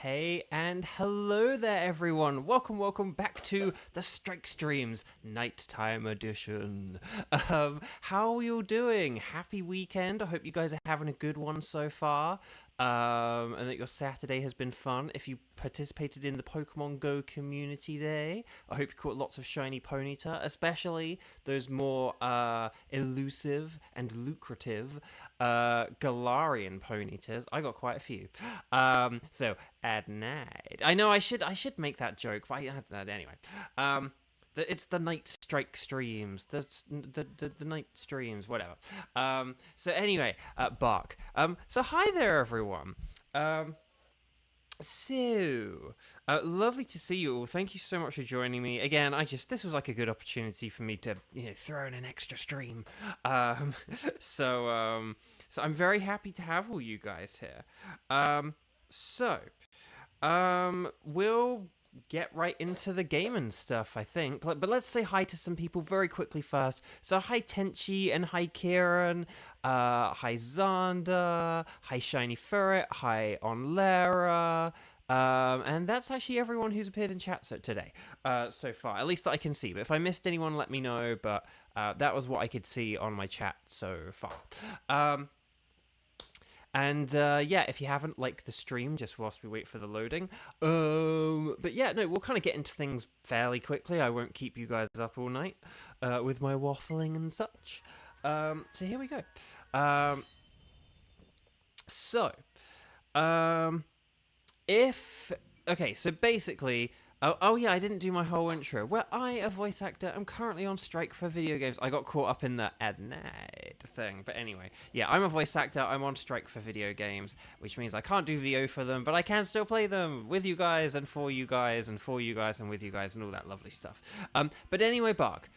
Hey and hello there everyone, welcome back to the Strike Streams Nighttime Edition. How are you all doing? Happy weekend, I hope you guys are having a good one so far. And that your Saturday has been fun. If you participated in the Pokemon Go community day, I hope you caught lots of shiny Ponyta, especially those more elusive and lucrative Galarian Ponytas. I got quite a few. So at night, I know I should make that joke, but anyway. It's the night strike streams, the night streams, whatever. So anyway, Bark. So hi there, everyone. Lovely to see you all. Thank you so much for joining me again. This was like a good opportunity for me to throw in an extra stream. So I'm very happy to have all you guys here. We'll get right into the game and stuff, I think. But let's say hi to some people very quickly first. So hi Tenchi and hi Kieran, hi Xander, hi Shiny Ferret, hi Onlera, and that's actually everyone who's appeared in chat today so far, at least that I can see. But if I missed anyone, let me know. But that was what I could see on my chat so far. Yeah, if you haven't liked the stream, just whilst we wait for the loading. But yeah, no, we'll kind of get into things fairly quickly. I won't keep you guys up all night with my waffling and such. So here we go. Okay, so basically... Oh yeah, I didn't do my whole intro. Well, I, a voice actor, am currently on strike for video games. I got caught up in the at night thing. But anyway, yeah, I'm a voice actor. I'm on strike for video games, which means I can't do VO for them, but I can still play them with you guys and for you guys and for you guys and with you guys and all that lovely stuff. But anyway, Bark.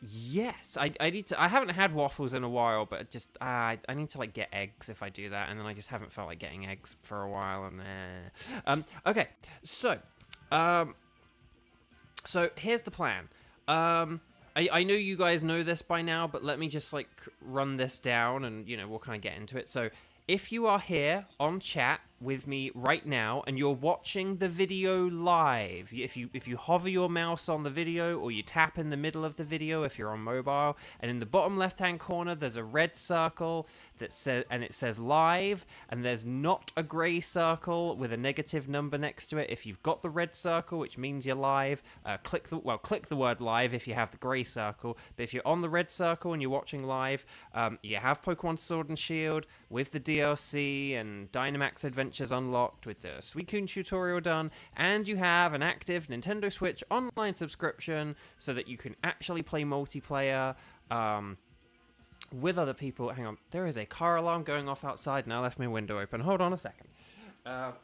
Yes, I need to. I haven't had waffles in a while, but just I need to like get eggs if I do that, and then I just haven't felt like getting eggs for a while. And okay, so here's the plan. I know you guys know this by now, but let me just like run this down, and we'll kind of get into it. So if you are here on chat with me right now and you're watching the video live, if you hover your mouse on the video or you tap in the middle of the video if you're on mobile, and in the bottom left hand corner there's a red circle that says live, and there's not a grey circle with a negative number next to it. If you've got the red circle, which means you're live, click the word live if you have the grey circle. But if you're on the red circle and you're watching live, you have Pokémon Sword and Shield with the DLC and Dynamax Adventures unlocked with the Suicune tutorial done, and you have an active Nintendo Switch online subscription so that you can actually play multiplayer with other people. Hang on, there is a car alarm going off outside and I left my window open. Hold on a second. That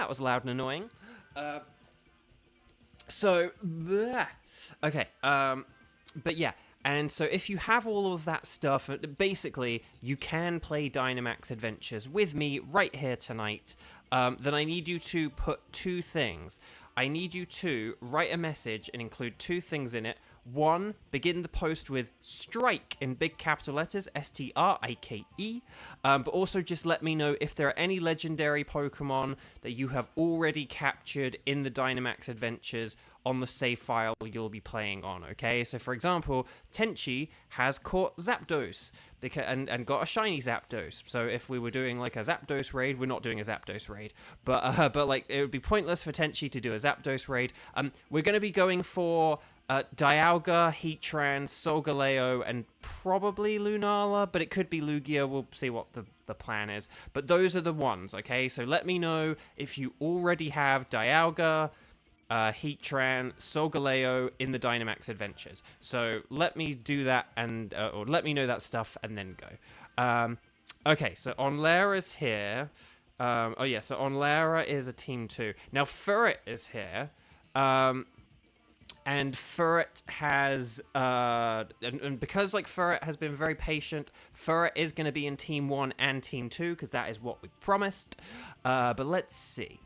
was loud and annoying. Okay, but yeah, and so if you have all of that stuff, basically, you can play Dynamax Adventures with me right here tonight. Then I need you to put two things. I need you to write a message and include two things in it. One, begin the post with strike in big capital letters, S-T-R-I-K-E. But also just let me know if there are any legendary Pokemon that you have already captured in the Dynamax Adventures on the save file you'll be playing on, okay? So for example, Tenchi has caught Zapdos and got a shiny Zapdos. So if we were doing like a Zapdos raid, we're not doing a Zapdos raid, but like it would be pointless for Tenchi to do a Zapdos raid. We're going to be going for Dialga, Heatran, Solgaleo, and probably Lunala, but it could be Lugia. We'll see what the plan is. But those are the ones, okay? So let me know if you already have Dialga, Heatran, Solgaleo in the Dynamax Adventures. So let me do that, and or let me know that stuff and then go. Okay, so Onlera's here. Oh yeah, so Onlera is a team 2. Now Ferret is here. And Ferret has, and because like Ferret has been very patient, Ferret is going to be in Team 1 and Team 2, because that is what we promised. But let's see.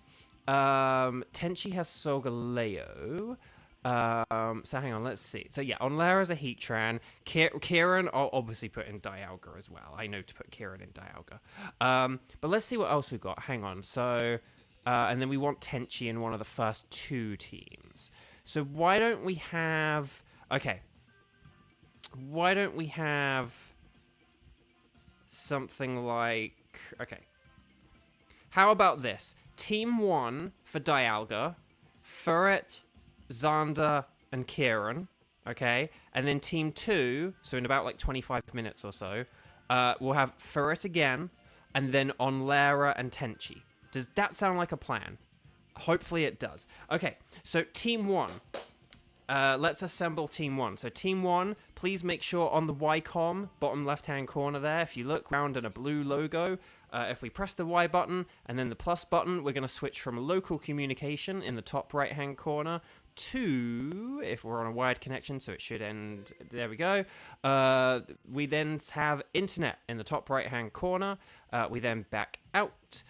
Tenchi has Solgaleo. So hang on, let's see. So yeah, on Lara's a Heatran. Kieran, I'll obviously put in Dialga as well. I know to put Kieran in Dialga. But let's see what else we've got. Hang on. So, and then we want Tenchi in one of the first 2 teams. So why don't we have... Okay. Why don't we have something like... Okay. How about this? Team 1 for Dialga, Furret, Xander, and Kieran, okay? And then Team 2, so in about like 25 minutes or so, we'll have Furret again, and then on Lara and Tenchi. Does that sound like a plan? Hopefully it does. Okay, so Team 1. Let's assemble Team 1. So Team 1, please make sure on the Y-com, bottom left-hand corner there, if you look round in a blue logo, if we press the Y button and then the plus button, we're going to switch from local communication in the top right-hand corner to, if we're on a wired connection, so it should end, there we go. We then have internet in the top right-hand corner. We then back out.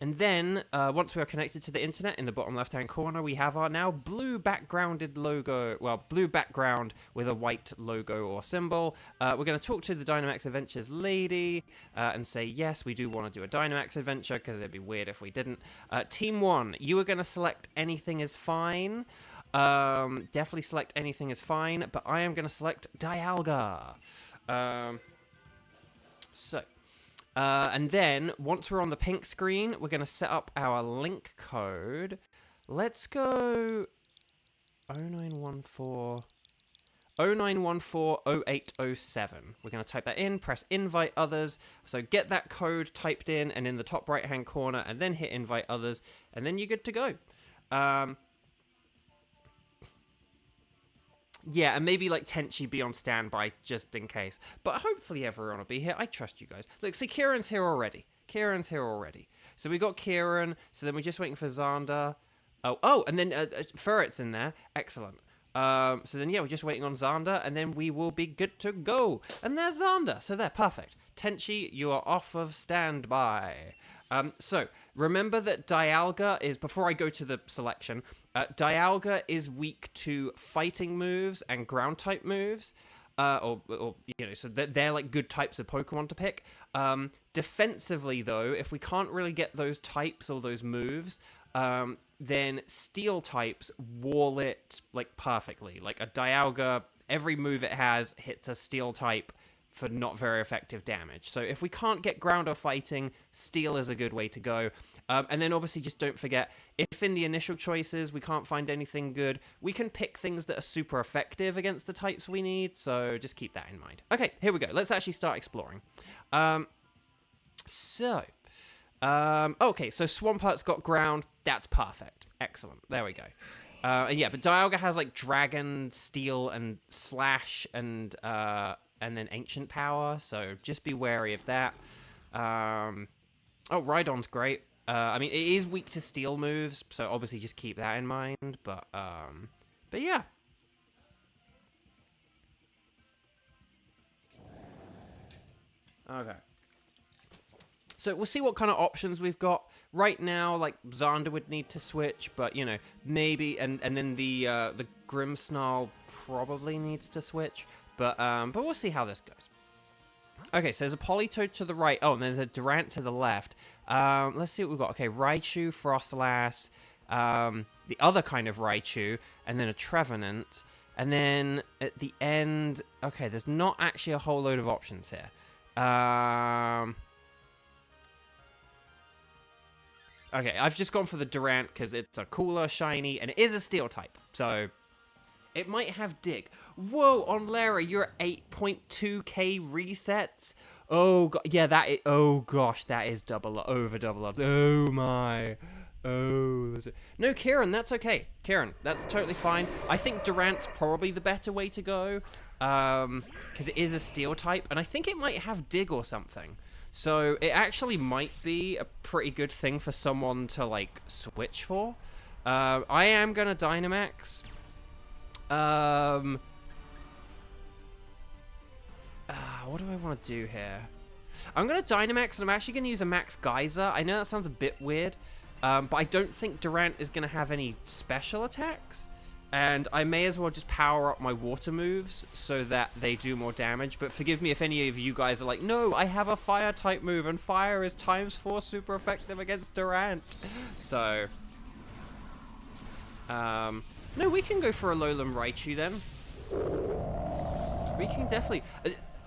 And then, once we are connected to the internet, in the bottom left-hand corner, we have our now blue backgrounded logo, well, blue background with a white logo or symbol. We're going to talk to the Dynamax Adventures lady and say, yes, we do want to do a Dynamax adventure, because it'd be weird if we didn't. Team 1, you are going to select anything is fine. Definitely select anything is fine, but I am going to select Dialga. And then, once we're on the pink screen, we're going to set up our link code. Let's go 0914 0807. We're going to type that in, press invite others. So get that code typed in and in the top right hand corner, and then hit invite others, and then you're good to go. Yeah, and maybe like Tenchi be on standby just in case. But hopefully everyone will be here. I trust you guys. Look, see, Kieran's here already. So we got Kieran. So then we're just waiting for Xander. Oh, and then Furret's in there. Excellent. So then, yeah, we're just waiting on Xander, and then we will be good to go. And there's Xander. So there, perfect. Tenchi, you are off of standby. So remember that Dialga is, before I go to the selection, Dialga is weak to fighting moves and ground type moves. Or you know, so they're like good types of Pokemon to pick. Defensively, though, if we can't really get those types or those moves, then steel types wall it like perfectly. Like a Dialga, every move it has hits a steel type for not very effective damage. So if we can't get ground or fighting, steel is a good way to go. And then obviously just don't forget, if in the initial choices we can't find anything good, we can pick things that are super effective against the types we need, so just keep that in mind. Okay, here we go. Let's actually start exploring. Okay, so Swampert's got ground. That's perfect. Excellent. There we go. Yeah, but Dialga has like Dragon, Steel, and Slash, and then Ancient Power, so just be wary of that. Rhydon's great. I mean, it is weak to Steel moves, so obviously just keep that in mind, but yeah. Okay. So we'll see what kind of options we've got. Right now, like, Xander would need to switch, but, you know, maybe, and then the Grimmsnarl probably needs to switch, but we'll see how this goes. Okay, so there's a Politoed to the right. Oh, and there's a Durant to the left. Let's see what we've got. Okay, Raichu, Frostlass, the other kind of Raichu, and then a Trevenant. And then at the end, okay, there's not actually a whole load of options here. Okay, I've just gone for the Durant because it's a cooler, shiny, and it is a steel type. So it might have Dig. Whoa, on Lara, you're at 8.2k resets. Oh, yeah, that is... Oh, gosh, that is over double up. Oh, my. Oh. No, Kieran, that's okay. Kieran, that's totally fine. I think Durant's probably the better way to go. Because it is a steel type. And I think it might have Dig or something. So it actually might be a pretty good thing for someone to, like, switch for. I am going to Dynamax. What do I want to do here? I'm going to Dynamax, and I'm actually going to use a Max Geyser. I know that sounds a bit weird. But I don't think Durant is going to have any special attacks. And I may as well just power up my water moves so that they do more damage. But forgive me if any of you guys are like, no, I have a fire type move and fire is ×4 super effective against Durant. So, no, we can go for a Alolan Raichu then. We can definitely.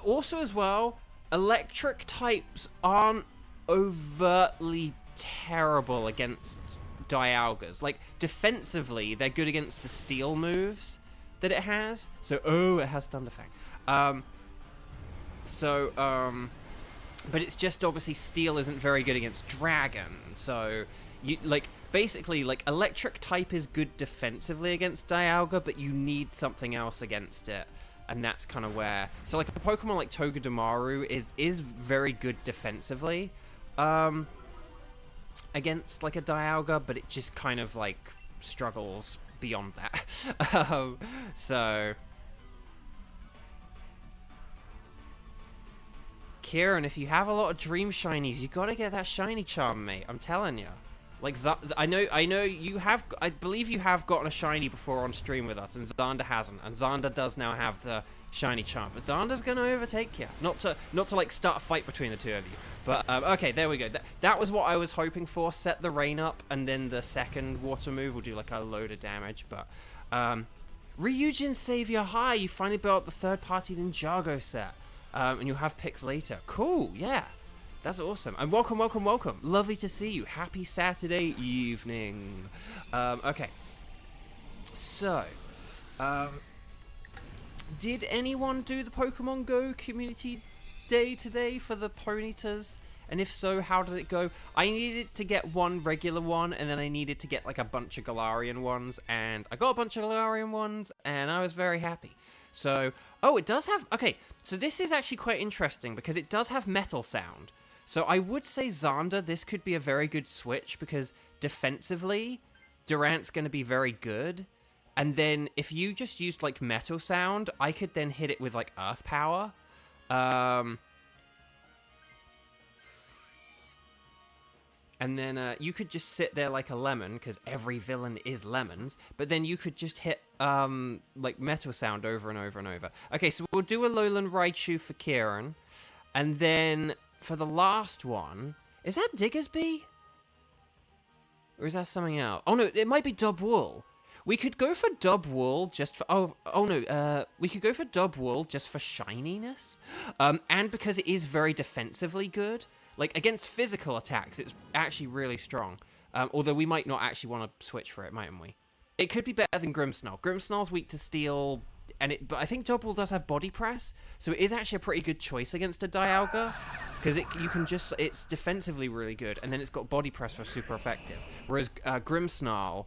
Also as well, electric types aren't overtly terrible against Dialgas. Like, defensively, they're good against the steel moves that it has. So, it has Thunderfang. But it's just obviously steel isn't very good against dragon. So, you like basically like electric type is good defensively against Dialga, but you need something else against it. And that's kind of where. So, like a Pokemon like Togedemaru is very good defensively. Against like a Dialga, but it just kind of like struggles beyond that. So Kieran, if you have a lot of dream shinies, you gotta get that shiny charm, mate. I'm telling you. Like I know you have. I believe you have gotten a shiny before on stream with us, and Xander hasn't. And Xander does now have the shiny charm, but Xander's gonna overtake you. Not to like start a fight between the two of you. But okay, there we go. That was what I was hoping for. Set the rain up, and then the second water move will do like a load of damage. But Ryujin Savior, hi! You finally built up the third-party Ninjago set, and you'll have picks later. Cool, yeah. That's awesome. And welcome, welcome, welcome. Lovely to see you. Happy Saturday evening. Okay. So, did anyone do the Pokemon Go Community Day today for the Ponytas? And if so, how did it go? I needed to get one regular one, and then I needed to get like a bunch of Galarian ones, and I got a bunch of Galarian ones, and I was very happy. So, it does have... Okay, so this is actually quite interesting, because it does have Metal Sound. So I would say Xander, this could be a very good switch, because defensively, Durant's going to be very good. And then if you just used like Metal Sound, I could then hit it with like Earth Power. And then you could just sit there like a lemon, because every villain is lemons. But then you could just hit like Metal Sound over and over and over. Okay, so we'll do a Alolan Raichu for Kieran. And then for the last one, is that Diggersby? Or is that something else? Oh no, it might be Dubwool. We could go for Dubwool just for... we could go for Dubwool just for shininess. And because it is very defensively good. Like, against physical attacks, it's actually really strong. Although we might not actually want to switch for it, mightn't we? It could be better than Grimmsnarl. Grimmsnarl's weak to steel, but I think Dubwool does have Body Press, so it is actually a pretty good choice against a Dialga. Because it's defensively really good, and then it's got Body Press for super effective. Whereas Grimmsnarl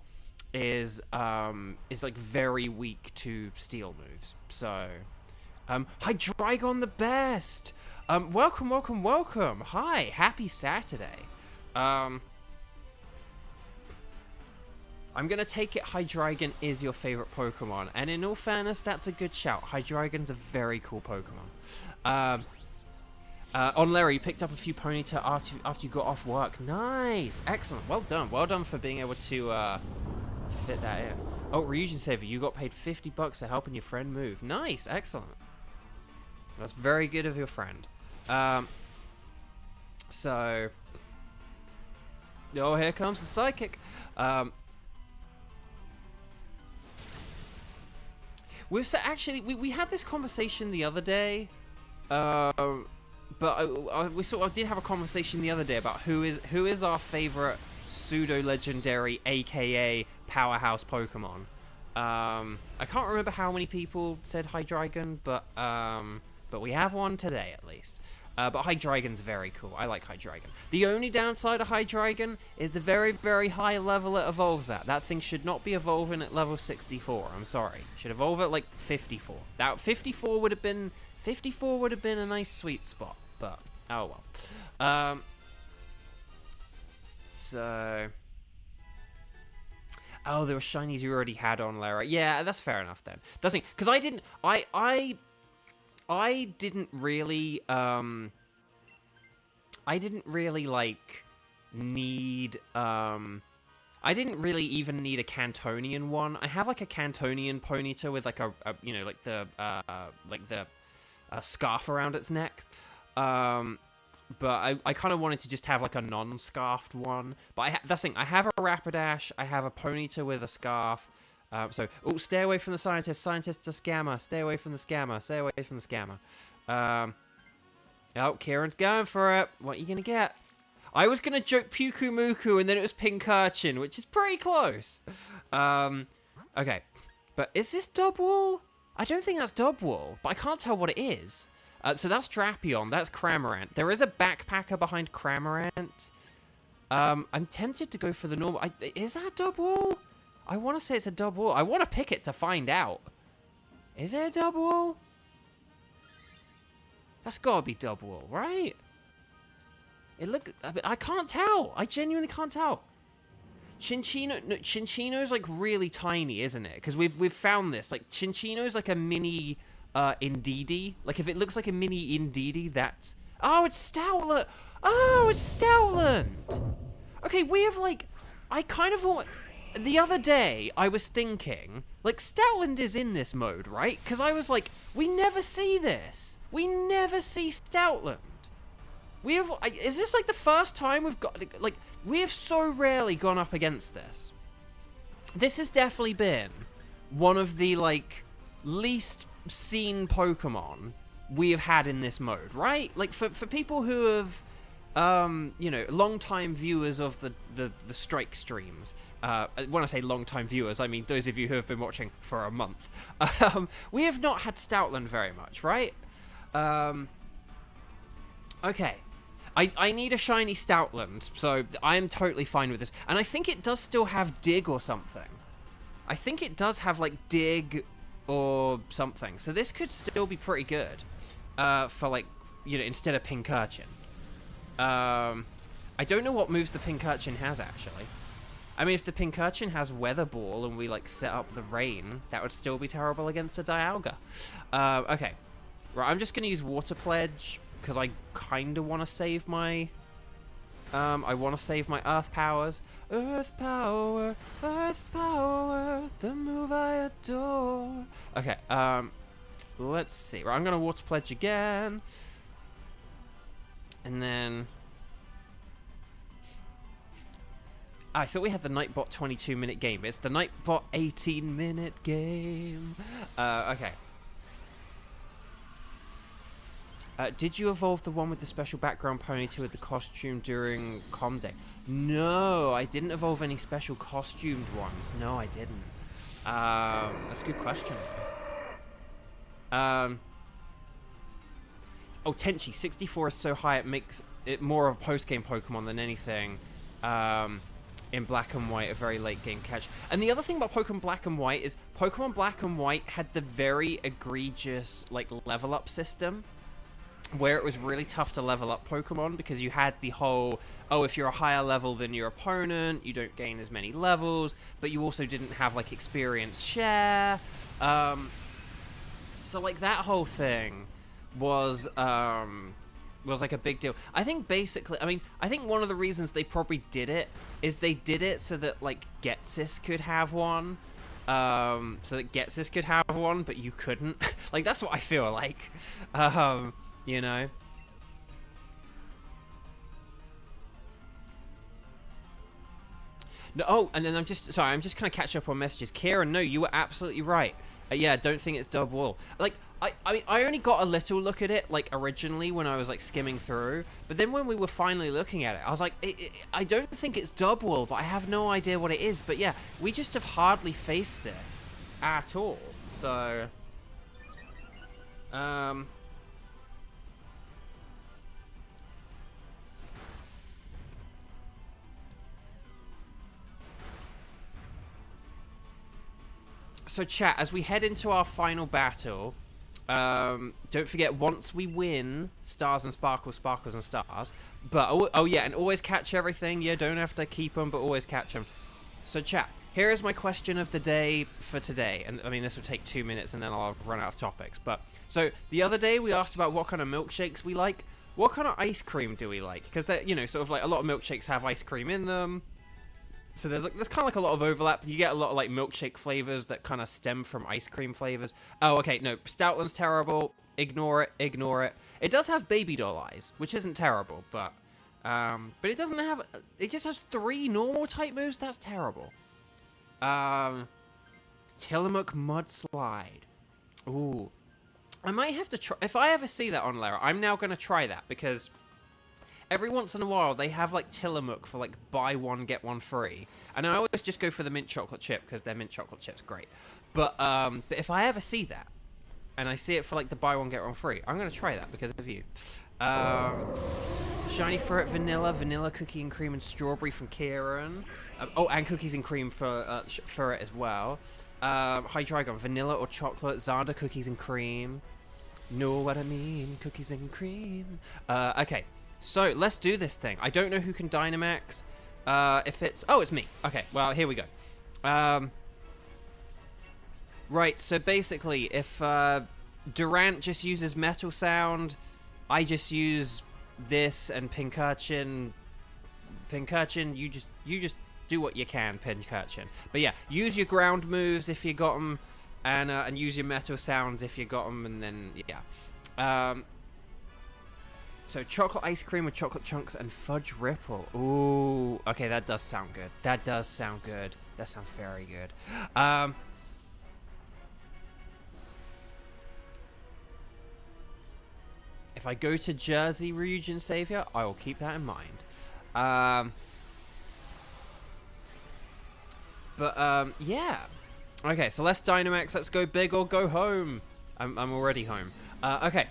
is like very weak to steel moves. So, Hydreigon the best! Welcome, welcome, welcome! Hi, happy Saturday. I'm gonna take it Hydreigon is your favorite Pokemon, and in all fairness, that's a good shout. Hydreigon's a very cool Pokemon. On Larry, you picked up a few Ponyta after you got off work. Nice! Excellent. Well done. Well done for being able to fit that in. Oh, Ryujin Saver, you got paid $50 for helping your friend move. Nice! Excellent. That's very good of your friend. So... Oh, here comes the Psychic. We had this conversation the other day. But we sort of did have a conversation the other day about who is our favorite pseudo-legendary, aka powerhouse Pokemon. I can't remember how many people said Hydreigon, but we have one today at least. But Hydreigon's very cool. I like Hydreigon. The only downside of Hydreigon is the very, very high level it evolves at. That thing should not be evolving at level 64. I'm sorry. Should evolve at like 54. That 54 would have been a nice sweet spot. But oh well. So. Oh, there were shinies you already had on Lara. Yeah, that's fair enough then. That's it. Because I didn't really like need I didn't really even need a Cantonian one. I have like a Cantonian Ponyta with like a you know, like the scarf around its neck. But I kind of wanted to just have like a non-scarfed one. But that's the thing. I have a Rapidash. I have a Ponyta with a scarf. Stay away from the scientist. Scientist's a scammer. Stay away from the scammer. Stay away from the scammer. Oh, Kieran's going for it. What are you gonna get? I was gonna joke Puku Muku, and then it was Pincurchin, which is pretty close. Okay, but is this Dubwool? I don't think that's Dubwool, but I can't tell what it is. So that's Drapion. That's Cramorant. There is a backpacker behind Cramorant. I'm tempted to go for the normal. Is that Dubwool? I want to say it's a Dubwool. I want to pick it to find out. Is it a Dubwool? That's gotta be Dubwool, right? I can't tell. I genuinely can't tell. Chinchino's like really tiny, isn't it? Because we've found this. Like Chinchino's like a mini Indeedee. Like if it looks like a mini Indeedee, that's... Oh, it's Stoutland. Oh, it's Stoutland. Okay, we have like... I kind of thought... The other day, I was thinking, like, Stoutland is in this mode, right? Because I was like, we never see this. We never see Stoutland. Is this like the first time we've got, like, we have so rarely gone up against this. This has definitely been one of the, like, least seen Pokemon we have had in this mode, right? Like, for people who have, you know, long-time viewers of the Strike streams, when I say long-time viewers, I mean those of you who have been watching for a month, we have not had Stoutland very much, right? Okay. I need a shiny Stoutland, so I am totally fine with this. And I think it does still have Dig or something. I think it does have, like, Dig or something. So this could still be pretty good for, like, you know, instead of Pincurchin. I don't know what moves the Pincurchin has, actually. I mean, if the Pincurchin has Weather Ball and we, like, set up the rain, that would still be terrible against a Dialga. Okay. Right, I'm just going to use Water Pledge, because I kind of want to save my... I want to save my Earth Powers. Earth Power, the move I adore. Okay, let's see. Right, I'm going to Water Pledge again. And then... I thought we had the Nightbot 22-minute game. It's the Nightbot 18-minute game. Okay. Did you evolve the one with the special background ponytail with the costume during Com Day? No, I didn't evolve any special costumed ones. No, I didn't. That's a good question. Oh, Tenchi, 64 is so high it makes it more of a post-game Pokemon than anything. In Black and White, a very late game catch. And the other thing about Pokemon Black and White is Pokemon Black and White had the very egregious, like, level up system, where it was really tough to level up Pokemon because you had the whole, oh, if you're a higher level than your opponent, you don't gain as many levels, but you also didn't have, like, experience share. So, like, that whole thing was like a big deal. I think basically, I mean, I think one of the reasons they probably did it is they did it so that, like, Getsis could have one. So that Getsis could have one, but you couldn't. Like, that's what I feel like. You know? No, oh, and then I'm just kind of catching up on messages. Kieran, no, you were absolutely right. Yeah, I don't think it's Dubwool. Like, I mean, I only got a little look at it, like, originally when I was, like, skimming through. But then when we were finally looking at it, I was like, I don't think it's Dubwool, but I have no idea what it is. But yeah, we just have hardly faced this at all. So, So chat, as we head into our final battle, don't forget, once we win, stars and sparkles, sparkles and stars. But, oh yeah, and always catch everything. Yeah, don't have to keep them, but always catch them. So chat, here is my question of the day for today. And I mean, this will take 2 minutes and then I'll run out of topics. But, so the other day we asked about what kind of milkshakes we like. What kind of ice cream do we like? Because they're, you know, sort of like a lot of milkshakes have ice cream in them. So there's kind of like a lot of overlap. You get a lot of like milkshake flavors that kind of stem from ice cream flavors. Oh, okay, no, Stoutland's terrible. Ignore it, ignore it. It does have baby doll eyes, which isn't terrible, but it doesn't have. It just has 3 normal type moves. That's terrible. Tillamook Mudslide. Ooh, I might have to try. If I ever see that on Lara, I'm now gonna try that because. Every once in a while, they have, like, Tillamook for, like, buy one, get one free. And I always just go for the mint chocolate chip, because their mint chocolate chip's great. But if I ever see that, and I see it for, like, the buy one, get one free, I'm going to try that because of you. Shiny Fruit Vanilla, Cookie and Cream, and Strawberry from Kieran. Oh, and Cookies and Cream for it as well. Hydreigon, Vanilla or Chocolate. Xander, Cookies and Cream. Know what I mean, Cookies and Cream. Okay. So, let's do this thing. I don't know who can Dynamax. If it's... Oh, it's me. Okay, well, here we go. Right, so basically, if Durant just uses Metal Sound, I just use this, and Pincurchin, you just do what you can, Pincurchin. But yeah, use your ground moves if you got them, and use your Metal Sounds if you got them, and then, yeah. So, chocolate ice cream with chocolate chunks and fudge ripple. Ooh. Okay, that does sound good. That does sound good. That sounds very good. If I go to Jersey Region Savior, I will keep that in mind. Yeah. Okay, so let's Dynamax. Let's go big or go home. I'm already home. Okay.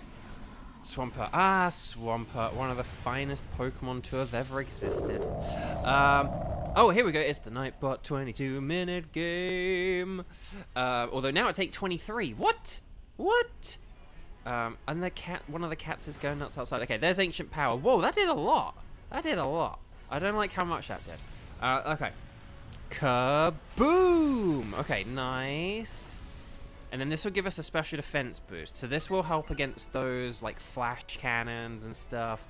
Swampert. Swampert. One of the finest Pokemon to have ever existed. Oh, here we go. It's the Nightbot 22-minute game. Although now it's 8:23. What? What? And one of the cats is going nuts outside. Okay, there's Ancient Power. Whoa, that did a lot. That did a lot. I don't like how much that did. Okay. Kaboom! Okay, nice. And then this will give us a special defense boost. So this will help against those, like, flash cannons and stuff.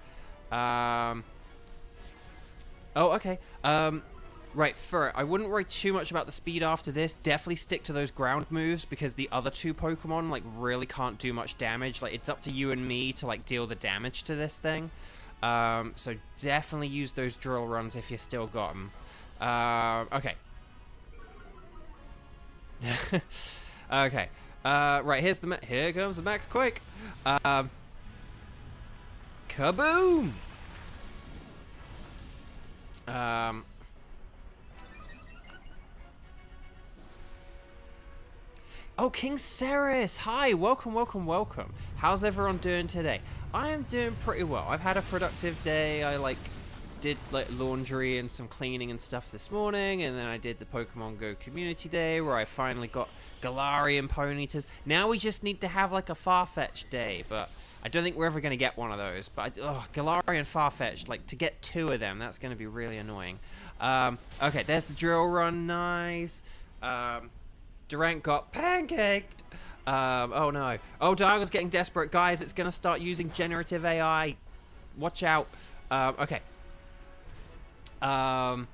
Oh, okay. Right, Furret, I wouldn't worry too much about the speed after this. Definitely stick to those ground moves, because the other 2 Pokemon, like, really can't do much damage. Like, it's up to you and me to, like, deal the damage to this thing. So definitely use those drill runs if you still got them. Okay. Okay. Right, here comes the Max Quake. Kaboom! Oh, King Ceres! Hi, welcome. How's everyone doing today? I am doing pretty well. I've had a productive day. I, did laundry and some cleaning and stuff this morning, and then I did the Pokemon Go Community Day where I finally got Galarian Ponytas. Now we just need to have a Farfetch'd day, but I don't think we're ever going to get one of those. But Galarian Farfetch'd, to get 2 of them, that's going to be really annoying. Okay, there's the drill run, nice. Durant got pancaked. Oh no. Oh, Dargo's getting desperate, guys. It's going to start using generative AI. Watch out. Okay. But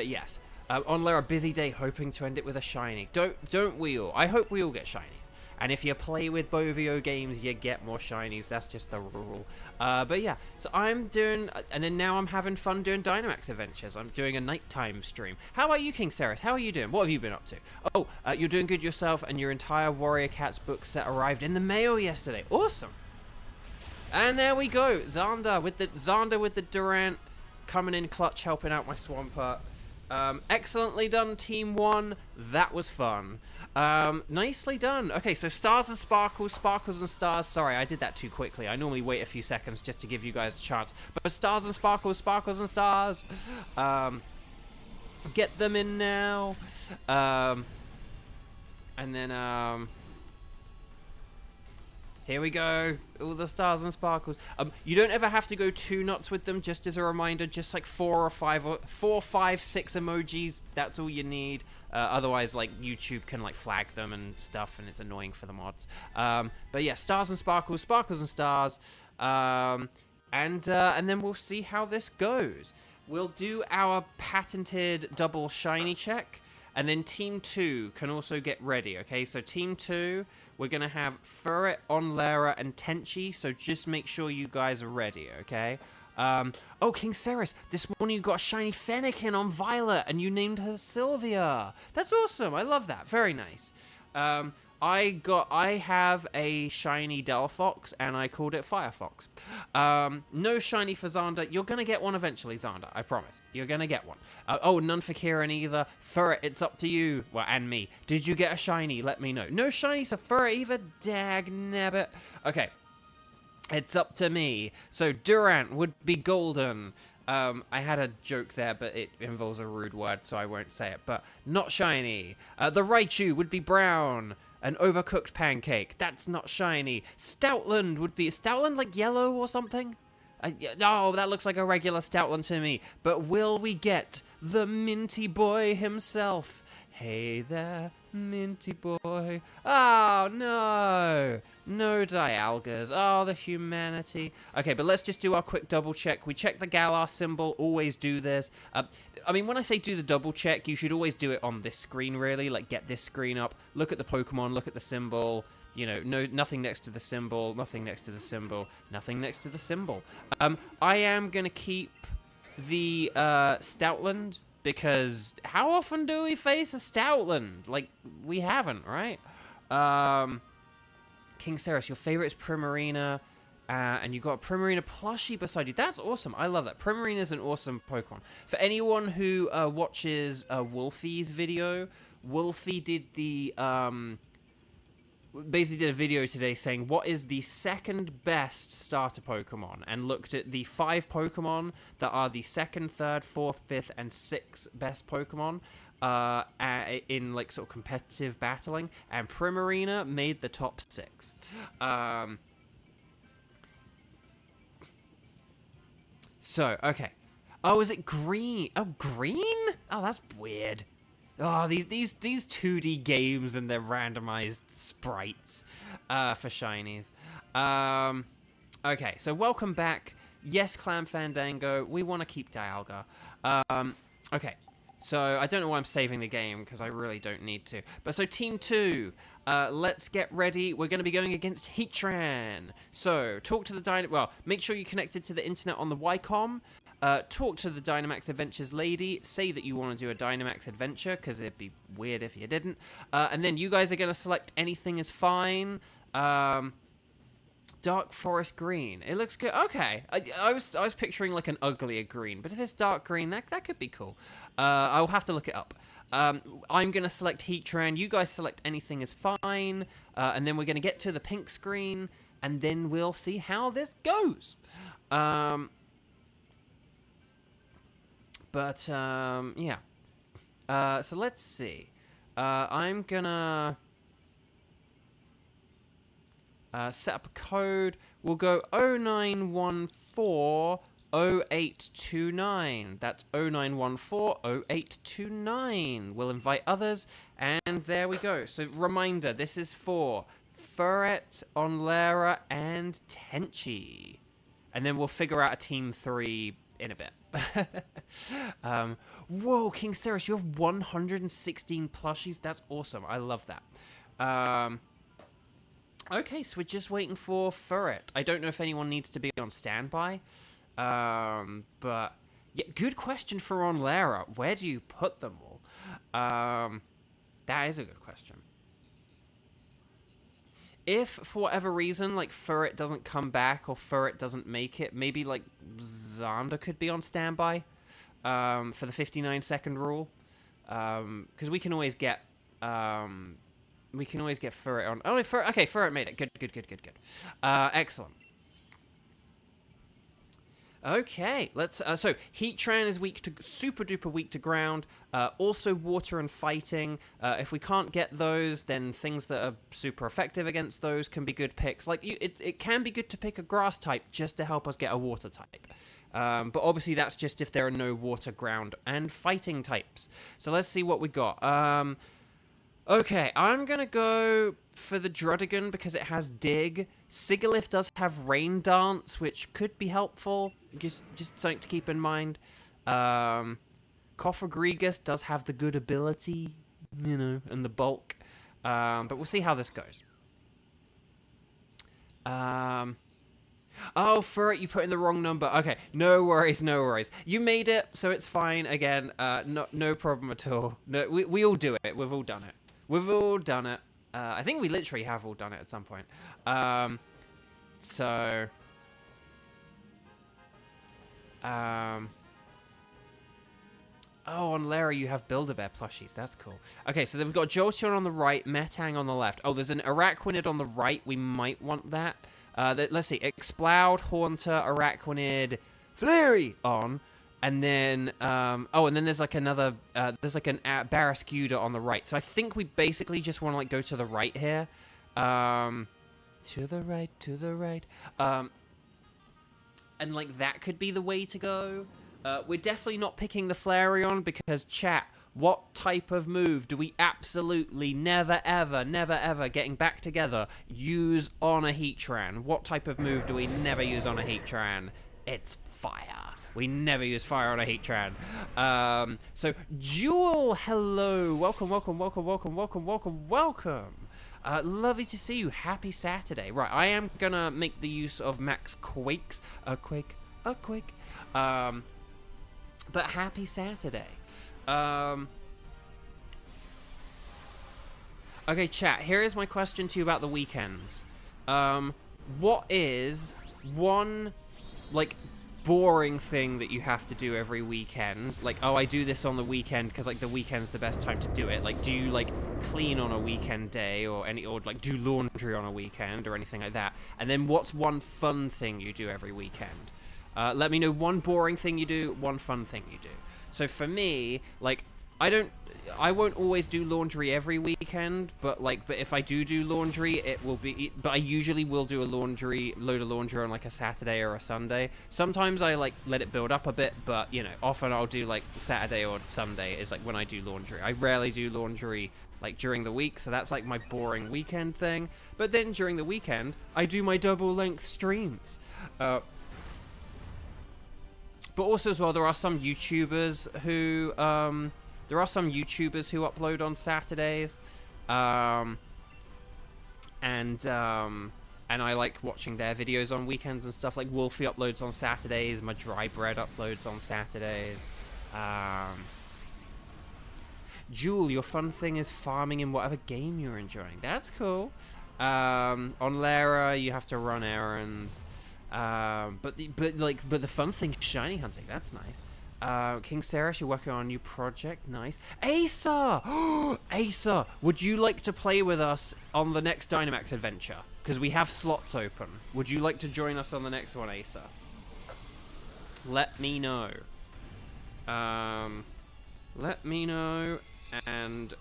yes, on Lara, busy day, hoping to end it with a shiny. Don't we all? I hope we all get shinies. And if you play with Bovio games, you get more shinies. That's just the rule. But yeah, so I'm doing, and then now I'm having fun doing Dynamax Adventures. I'm doing a nighttime stream. How about you, King Ceres? How are you doing? What have you been up to? Oh, you're doing good yourself, and your entire Warrior Cats book set arrived in the mail yesterday. Awesome. And there we go, Xander with the Durant coming in clutch, helping out my Swampert. Excellently done, Team 1. That was fun. Nicely done. Okay, so stars and sparkles, sparkles and stars. Sorry, I did that too quickly. I normally wait a few seconds just to give you guys a chance. But stars and sparkles, sparkles and stars. Get them in now. And then, here we go, all the stars and sparkles. You don't ever have to go too nuts with them, just as a reminder, just 4, 5, 6 emojis, that's all you need. Otherwise, YouTube can, flag them and stuff, and it's annoying for the mods. But yeah, stars and sparkles, sparkles and stars. And then we'll see how this goes. We'll do our patented double shiny check, and then Team 2 can also get ready, okay? So Team 2, we're going to have Furret, Onlera, and Tenchi, so just make sure you guys are ready, okay? Oh, King Ceres, this morning you got a shiny Fennekin on Violet, and you named her Sylvia. That's awesome. I love that. Very nice. I have a shiny Delphox, and I called it Firefox. No shiny for Xander. You're gonna get one eventually, Xander. I promise. You're gonna get one. Oh, none for Kieran either. Furret, it's up to you. Well, and me. Did you get a shiny? Let me know. No shinies for Furret either. Dag nabbit. Okay. It's up to me. So Durant would be golden. I had a joke there, but it involves a rude word, so I won't say it. But not shiny. The Raichu would be brown. An overcooked pancake. That's not shiny. Stoutland would be... Is Stoutland like yellow or something? No, that looks like a regular Stoutland to me. But will we get the Minty Boy himself? Hey there, Minty Boy. Oh, no. No Dialgas. Oh, the humanity. Okay, but let's just do our quick double check. We check the Galar symbol. Always do this. I mean, when I say do the double check, you should always do it on this screen, really. Like, get this screen up. Look at the Pokemon. Look at the symbol. You know, nothing next to the symbol. Nothing next to the symbol. Nothing next to the symbol. I am going to keep the Stoutland, because how often do we face a Stoutland? Like, we haven't, right? King Ceres, your favorite is Primarina, and you got a Primarina plushie beside you. That's awesome. I love that. Primarina is an awesome Pokemon. For anyone who watches Wolfie's video, Wolfie did the basically did a video today saying what is the second best starter Pokemon, and looked at the 5 Pokemon that are the 2nd, 3rd, 4th, 5th, and 6th best Pokemon in like sort of competitive battling, and Primarina made the top 6. So, okay. Oh, is it green? Oh, green? Oh, that's weird. Oh, these 2D games and their randomized sprites for shinies. Okay, so welcome back. Yes, Clam Fandango. We want to keep Dialga. Okay, so I don't know why I'm saving the game, because I really don't need to. But so Team 2, let's get ready. We're going to be going against Heatran. So talk to the well, make sure you're connected to the internet on the Wycom. Talk to the Dynamax Adventures lady, say that you want to do a Dynamax adventure, because it'd be weird if you didn't. And then you guys are going to select anything is fine. Dark forest green. It looks good. Okay. I was picturing like an uglier green, but if it's dark green, that could be cool. I'll have to look it up. I'm going to select Heatran. You guys select anything is fine. And then we're going to get to the pink screen, and then we'll see how this goes. Yeah. So let's see. I'm gonna set up a code. We'll go 09140829. That's 09140829. We'll invite others, and there we go. So reminder, this is for Furret, Onlera, and Tenchi. And then we'll figure out a Team 3 in a bit. Whoa, King Ceres, you have 116 plushies. That's awesome. I love that. Okay, so we're just waiting for Furret. I don't know if anyone needs to be on standby. But yeah, good question for Onlera. Where do you put them all? That is a good question. If, for whatever reason, like, Furret doesn't come back or Furret doesn't make it, maybe, like, Xander could be on standby for the 59-second rule. Because we can always get Furret on... Oh, okay, Furret made it. Good. Excellent. Okay, let's... so, Heatran is super duper weak to ground. Also water and fighting. If we can't get those, then things that are super effective against those can be good picks. Like, it can be good to pick a grass type just to help us get a water type. But obviously that's just if there are no water, ground, and fighting types. So let's see what we got. Okay, I'm gonna go for the Drudigan because it has Dig. Sigalith does have Rain Dance, which could be helpful. Just something to keep in mind. Cofagrigus does have the good ability, you know, and the bulk. But we'll see how this goes. Oh, Furret, you put in the wrong number. Okay, no worries, no worries. You made it, so it's fine. Again, no problem at all. No, we all do it. We've all done it. We've all done it. I think we literally have all done it at some point. So... Oh, on Lara you have Build-A-Bear plushies. That's cool. Okay, so then we've got Jolteon on the right, Metang on the left. Oh, there's an Araquanid on the right. We might want that. Let's see. Exploud, Haunter, Araquanid, Flareon. And then, oh, and then there's like another, there's like an Barrascuda on the right. So I think we basically just want to like go to the right here. To the right, to the right. And like that could be the way to go. We're definitely not picking the Flareon because, chat, what type of move do we absolutely never, ever, getting back together, use on a Heatran? What type of move do we never use on a Heatran? It's fire. We never use fire on a Heatran. So, Jewel, hello. Welcome. Lovely to see you. Happy Saturday. Right, I am gonna make the use of Max Quakes. Quake. But happy Saturday. Okay, chat, here is my question to you about the weekends. What is one, like, boring thing that you have to do every weekend? Like, oh, I do this on the weekend because, like, the weekend's the best time to do it. Like, do you, like, clean on a weekend day or like, do laundry on a weekend or anything like that? And then what's one fun thing you do every weekend? Let me know one boring thing you do, one fun thing you do. So for me, like, I won't always do laundry every weekend, but if I do laundry, it will be, but I usually will do a load of laundry on like a Saturday or a Sunday. Sometimes I like let it build up a bit, but you know, often I'll do like Saturday or Sunday is like when I do laundry. I rarely do laundry like during the week, so that's like my boring weekend thing. But then during the weekend, I do my double length streams. But also as well, there are some YouTubers who upload on Saturdays, and I like watching their videos on weekends and stuff. Like Wolfie uploads on Saturdays, my Dry Bread uploads on Saturdays. Jewel, your fun thing is farming in whatever game you're enjoying. That's cool. On Lara, you have to run errands. But the fun thing is shiny hunting. That's nice. King Ceres, you're working on a new project. Nice. Asa! Asa, would you like to play with us on the next Dynamax adventure? Because we have slots open. Would you like to join us on the next one, Asa? Let me know. Let me know, and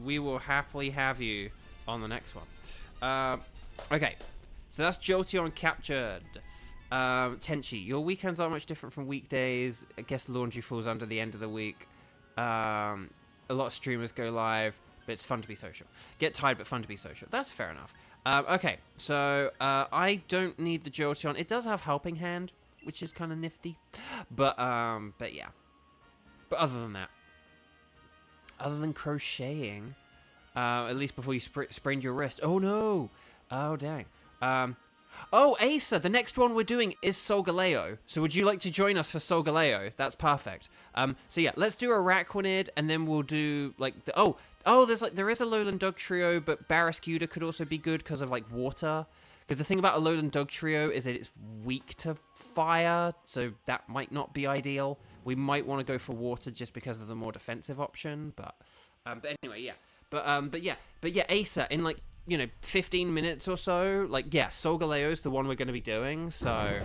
we will happily have you on the next one. Okay. So that's Jolteon captured. Tenchi, your weekends aren't much different from weekdays. I guess laundry falls under the end of the week. A lot of streamers go live, but it's fun to be social. Get tired, but fun to be social. That's fair enough. Okay, so I don't need the Jolteon. It does have Helping Hand, which is kind of nifty. But yeah. But other than that, other than crocheting, at least before you sprained your wrist. Oh no! Oh dang. Oh, Asa, the next one we're doing is Solgaleo. So would you like to join us for Solgaleo? That's perfect. So yeah, let's do Araquanid, and then we'll do, like, there is a Lowland Dog Trio, but Barrascuda could also be good because of, like, water. Because the thing about a Lowland Dog Trio is that it's weak to fire, so that might not be ideal. We might want to go for water just because of the more defensive option, but anyway, yeah. But yeah, Asa, in, like, you know, 15 minutes or so, like, yeah, Solgaleo is the one we're going to be doing, so...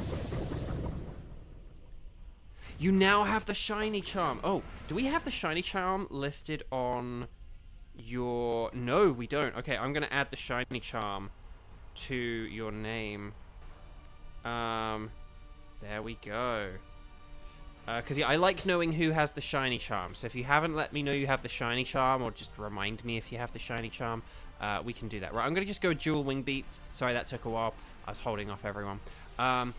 You now have the Shiny Charm. Oh, do we have the Shiny Charm listed on your... No, we don't. Okay, I'm going to add the Shiny Charm to your name. There we go. Because, yeah, I like knowing who has the shiny charm. So if you haven't let me know you have the shiny charm, or just remind me if you have the shiny charm, we can do that. Right, I'm going to just go dual wing beats. Sorry, that took a while. I was holding off everyone. That's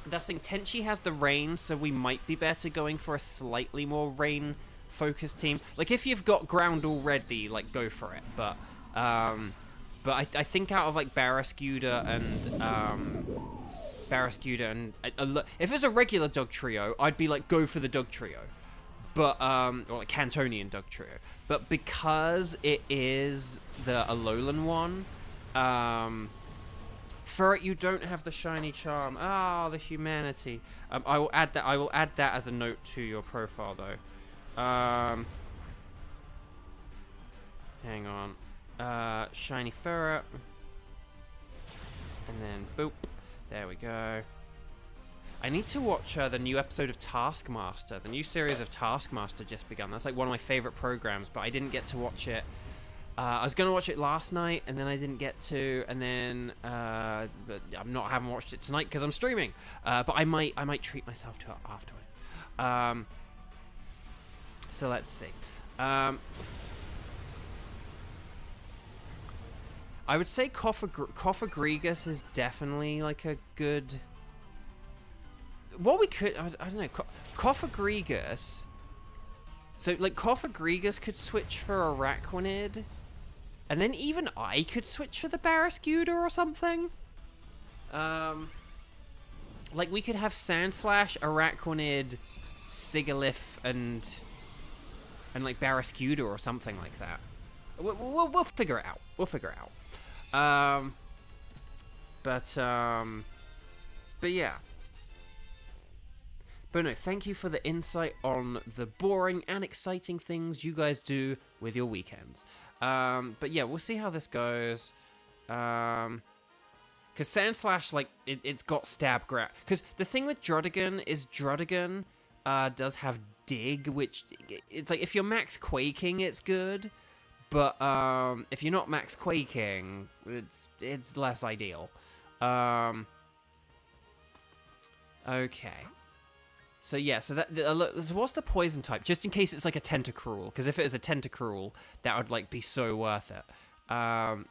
the thing. Tenchi has the rain, so we might be better going for a slightly more rain-focused team. Like, if you've got ground already, like, go for it. But I think out of, like, Barrascuda and if it's a regular dog trio, I'd be like, go for the dog trio, but or like Cantonian dog trio. But because it is the Alolan one, for it you don't have the shiny charm. Ah, the humanity. I will add that. I will add that as a note to your profile, though. Hang on. Shiny ferret, and then boop. There we go. I need to watch the new episode of Taskmaster. The new series of Taskmaster just begun. That's like one of my favorite programs, but I didn't get to watch it. I was going to watch it last night, and then I didn't get to, and then but I haven't watched it tonight because I'm streaming. But I might treat myself to it afterward. So let's see. I would say Coffagrigus is definitely like a good. What we could, I don't know, Coffagrigus. So like Coffagrigus could switch for Araquanid, and then even I could switch for the Barrascuda or something. Like we could have Sandslash, Araquanid, Sigilyph, and like Barrascuda or something like that. We'll figure it out. We'll figure it out. But yeah. But no, thank you for the insight on the boring and exciting things you guys do with your weekends. But yeah, we'll see how this goes. Because Sandslash, like, it's got stab grab. Because the thing with Druddigon is Druddigon does have dig, which it's like if you're max quaking, it's good. But if you're not max quaking, it's less ideal. Okay. So yeah, so what's the poison type? Just in case it's like a Tentacruel, because if it is a Tentacruel, that would like be so worth it. Come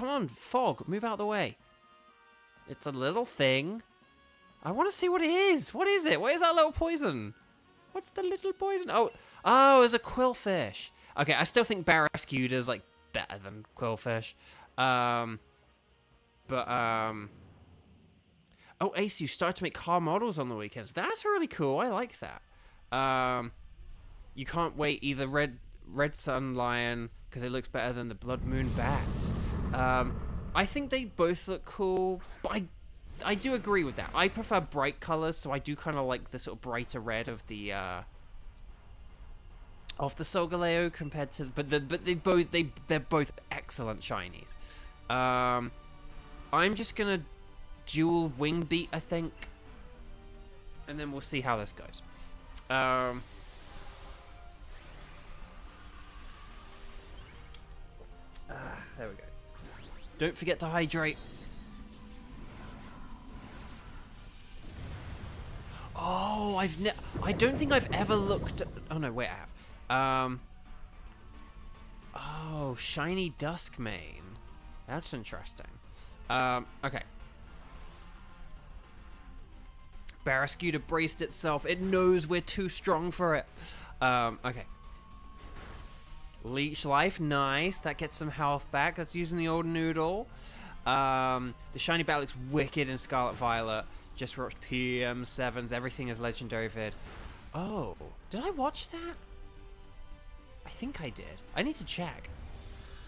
on, Fog, move out of the way. It's a little thing. I want to see what it is. What is it? What is that little poison? What's the little poison? Oh, it's a Quillfish. Okay, I still think Barrascuda's like better than Quillfish. Oh, Ace, you start to make car models on the weekends. That's really cool. I like that. You can't wait either Red Sun Lion because it looks better than the Blood Moon Bat. I think they both look cool, but I do agree with that. I prefer bright colors, so I do kind of like the sort of brighter red of the Solgaleo compared to, but they're both excellent shinies. I'm just gonna dual wing beat, I think, and then we'll see how this goes. There we go. Don't forget to hydrate. Oh, I don't think I've ever looked at, oh no, wait, I have. Oh, shiny Duskmane. That's interesting. Okay. Barrascuda braced itself. It knows we're too strong for it. Okay. Leech Life, nice. That gets some health back. That's using the old noodle. The shiny bat looks wicked in Scarlet Violet. Just watched PM7's Everything is Legendary vid. Oh, did I watch that? I think I did. I need to check.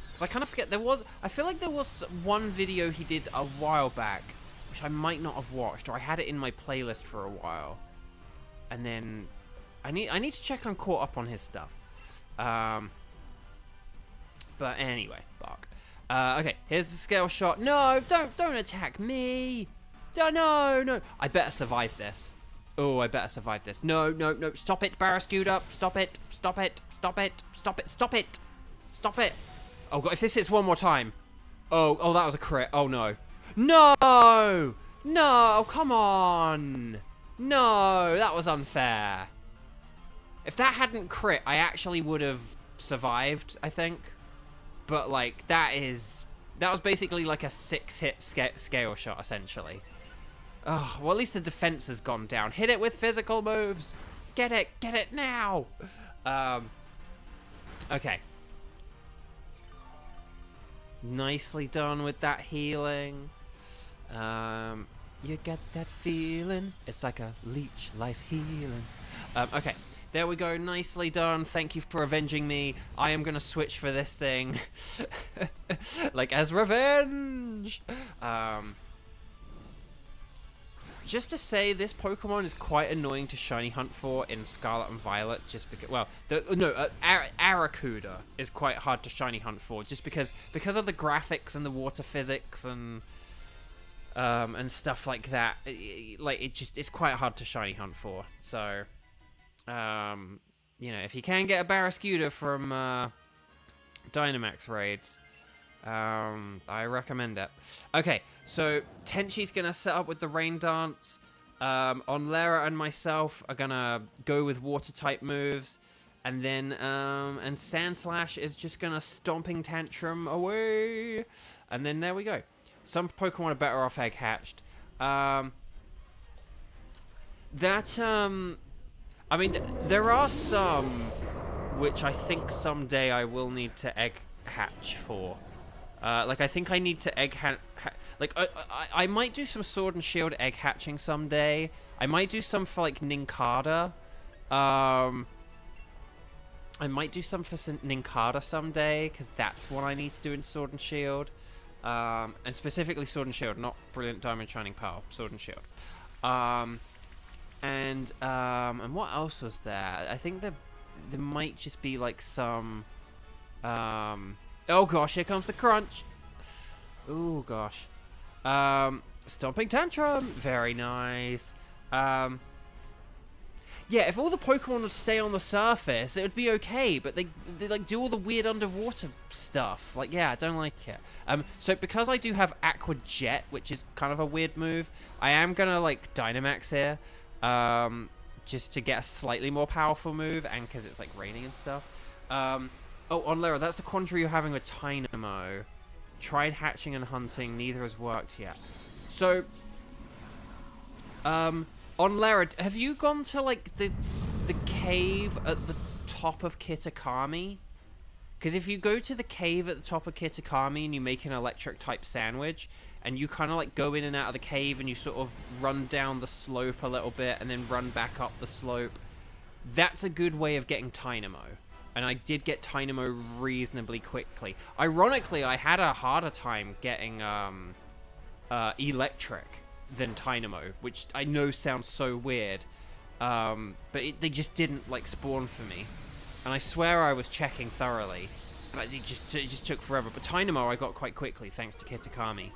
Because I kind of forget. I feel like there was one video he did a while back, which I might not have watched, or I had it in my playlist for a while. And then I need to check I'm caught up on his stuff. But anyway, bark. Okay, here's the scale shot. No, don't attack me. No. I better survive this. Oh, I better survive this. No. Stop it, Barrascuda. Stop it. Oh god, if this hits one more time. Oh, that was a crit. Oh no. No, come on. No, that was unfair. If that hadn't crit, I actually would have survived, I think. But, like, that was basically like a 6-hit scale shot, essentially. Oh, well, at least the defense has gone down. Hit it with physical moves. Get it now. Okay. Nicely done with that healing. You get that feeling. It's like a leech life healing. Okay. There we go. Nicely done. Thank you for avenging me. I am going to switch for this thing. Like, as revenge. Just to say, this Pokemon is quite annoying to shiny hunt for in Scarlet and Violet, just because, well, Arrokuda is quite hard to shiny hunt for, just because of the graphics and the water physics and stuff like that. It's quite hard to shiny hunt for. So, you know, if you can get a Barrascuda from Dynamax raids, I recommend it. Okay, so Tenchi's gonna set up with the Rain Dance. Onlera and myself are gonna go with water type moves, and then and Sandslash is just gonna Stomping Tantrum away, and then there we go. Some Pokemon are better off egg hatched. I mean, there are some which I think someday I will need to egg hatch for. Like, I think I need to egg hatch. Like, I might do some Sword and Shield egg hatching someday. I might do some for, like, Nincada. I might do some for Nincada someday, because that's what I need to do in Sword and Shield. And specifically Sword and Shield, not Brilliant Diamond Shining Pearl. Sword and Shield. And what else was there? I think there might just be, like, some... oh gosh, here comes the crunch. Oh gosh. Stomping Tantrum. Very nice. Yeah, if all the Pokemon would stay on the surface, it would be okay, but they like do all the weird underwater stuff. Like, yeah, I don't like it. So because I do have Aqua Jet, which is kind of a weird move, I am gonna like Dynamax here, just to get a slightly more powerful move, and because it's like raining and stuff. Oh, Onlera, that's the quandary you're having with Tynamo. Tried hatching and hunting, neither has worked yet. So, Onlera, have you gone to, like, the cave at the top of Kitakami? Because if you go to the cave at the top of Kitakami and you make an electric-type sandwich, and you kind of, like, go in and out of the cave and you sort of run down the slope a little bit and then run back up the slope, that's a good way of getting Tynamo. And I did get Tynamo reasonably quickly. Ironically, I had a harder time getting Electric than Tynamo, which I know sounds so weird. But they just didn't, like, spawn for me. And I swear I was checking thoroughly. But it just took forever. But Tynamo I got quite quickly, thanks to Kitakami.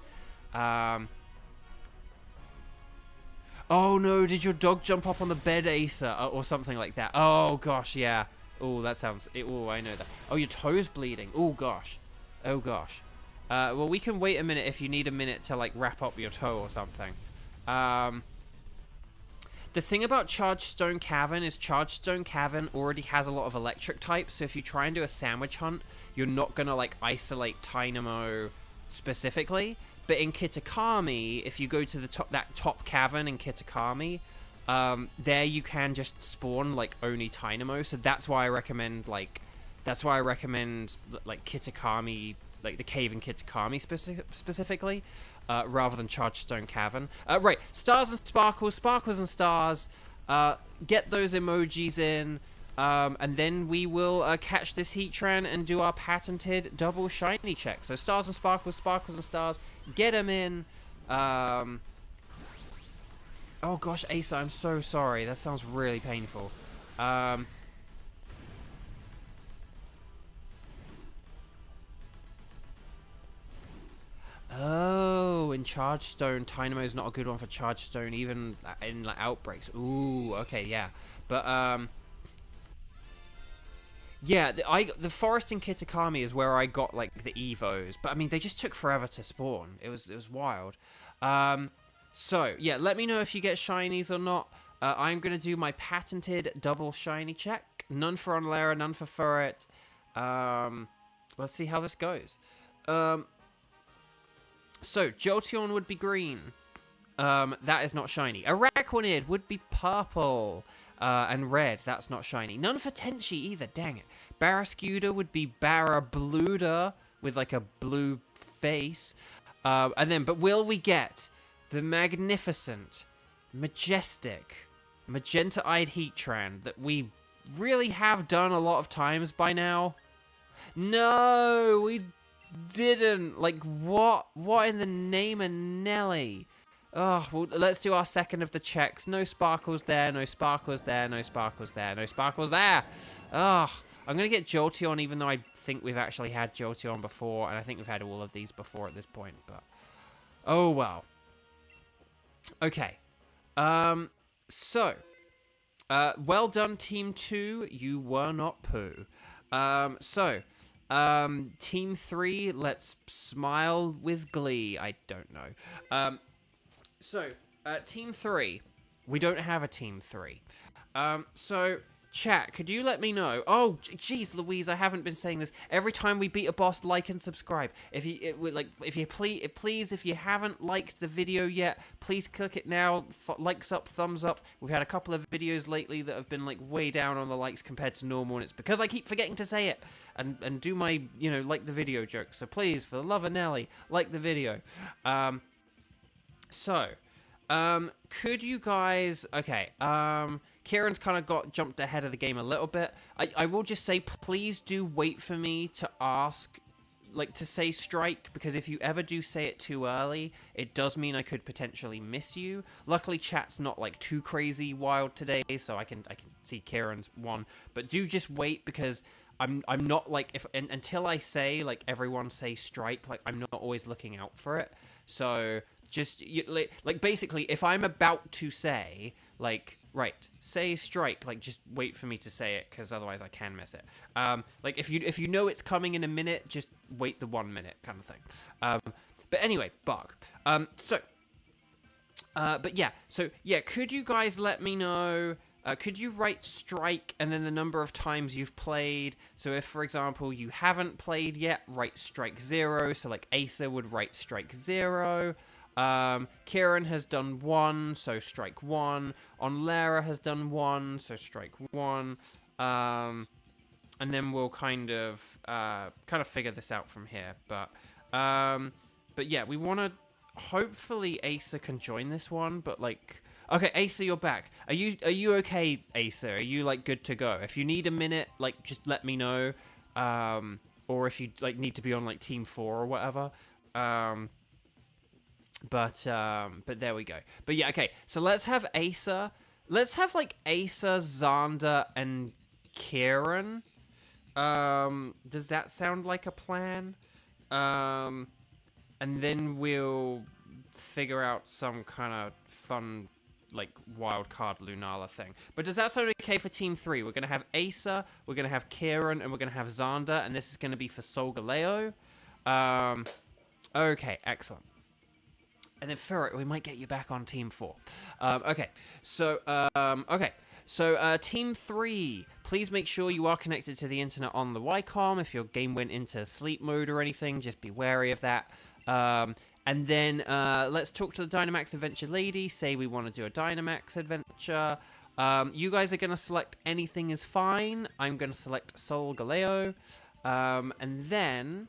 Oh no, did your dog jump up on the bed, Asa? Or something like that. Oh gosh, yeah. Oh, that sounds... Oh, I know that. Oh, your toe's bleeding. Oh, gosh. Oh, gosh. Well, we can wait a minute if you need a minute to, like, wrap up your toe or something. The thing about Charged Stone Cavern is Charged Stone Cavern already has a lot of electric types, so if you try and do a sandwich hunt, you're not going to, like, isolate Tynamo specifically. But in Kitakami, if you go to the that top cavern in Kitakami... there you can just spawn, like, only Tynamo, so that's why I recommend, like, Kitakami, like, the cave in Kitakami specifically, rather than Charged Stone Cavern. Right, Stars and Sparkles, Sparkles and Stars, get those emojis in, and then we will catch this Heatran and do our patented double shiny check. So Stars and Sparkles, Sparkles and Stars, get them in, oh gosh, Asa, I'm so sorry. That sounds really painful. Oh, in Charged Stone, Tynamo is not a good one for Charged Stone, even in, like, outbreaks. Ooh, okay, yeah. But, yeah, the forest in Kitakami is where I got, like, the Evos. But, I mean, they just took forever to spawn. It was wild. So, yeah, let me know if you get shinies or not. I'm going to do my patented double shiny check. None for Onlera, none for Furret. Let's see how this goes. So, Jolteon would be green. That is not shiny. Araquanid would be purple. And red, that's not shiny. None for Tenchi either, dang it. Barrascuda would be Barabluda with like a blue face. But will we get the magnificent, majestic, magenta-eyed Heatran that we really have done a lot of times by now? No, we didn't. Like, what? What in the name of Nelly? Oh, well, let's do our second of the checks. No sparkles there, no sparkles there, no sparkles there, no sparkles there. Oh, I'm going to get Jolteon, even though I think we've actually had Jolteon before, and I think we've had all of these before at this point, but... Oh, well. Okay. Well done, Team 2. You were not poo. Team 3, let's smile with glee. I don't know. Team 3. We don't have a Team 3. Chat, could you let me know? Oh, jeez, Louise, I haven't been saying this. Every time we beat a boss, like and subscribe. If you haven't liked the video yet, please click it now. Likes up, thumbs up. We've had a couple of videos lately that have been like way down on the likes compared to normal, and it's because I keep forgetting to say it and do my, like the video joke. So please, for the love of Nelly, like the video. Could you guys... Okay, Kieran's kind of jumped ahead of the game a little bit. I will just say, please do wait for me to ask, to say strike, because if you ever do say it too early, it does mean I could potentially miss you. Luckily, chat's not, too crazy wild today, so I can see Kieran's one. But do just wait, because I'm not, until I say, everyone say strike, I'm not always looking out for it. So... Just, basically, if I'm about to say, right, say strike, just wait for me to say it, because otherwise I can miss it. If you know it's coming in a minute, just wait the 1 minute kind of thing. But anyway, Bug. Could you guys let me know, could you write strike and then the number of times you've played? So if, for example, you haven't played yet, write strike 0, so Asa would write strike 0. Kieran has done 1, so strike 1. Onlera has done 1, so strike 1. And then we'll kind of figure this out from here. But yeah, we want to. Hopefully, Asa can join this one. But okay, Asa, you're back. Are you okay, Asa? Are you good to go? If you need a minute, just let me know. Or if you need to be on Team 4 or whatever. But there we go. But yeah, okay. So let's have Asa. Let's have Asa, Xander, and Kieran. Does that sound like a plan? And then we'll figure out some kind of fun wild card Lunala thing. But does that sound okay for Team 3? We're gonna have Asa, we're gonna have Kieran, and we're gonna have Xander, and this is gonna be for Solgaleo. Okay, excellent. And then Ferret, we might get you back on Team 4. So Team 3, please make sure you are connected to the internet on the Wycom. If your game went into sleep mode or anything, just be wary of that. And then let's talk to the Dynamax Adventure lady, say we want to do a Dynamax Adventure. You guys are going to select anything is fine. I'm going to select Solgaleo. And then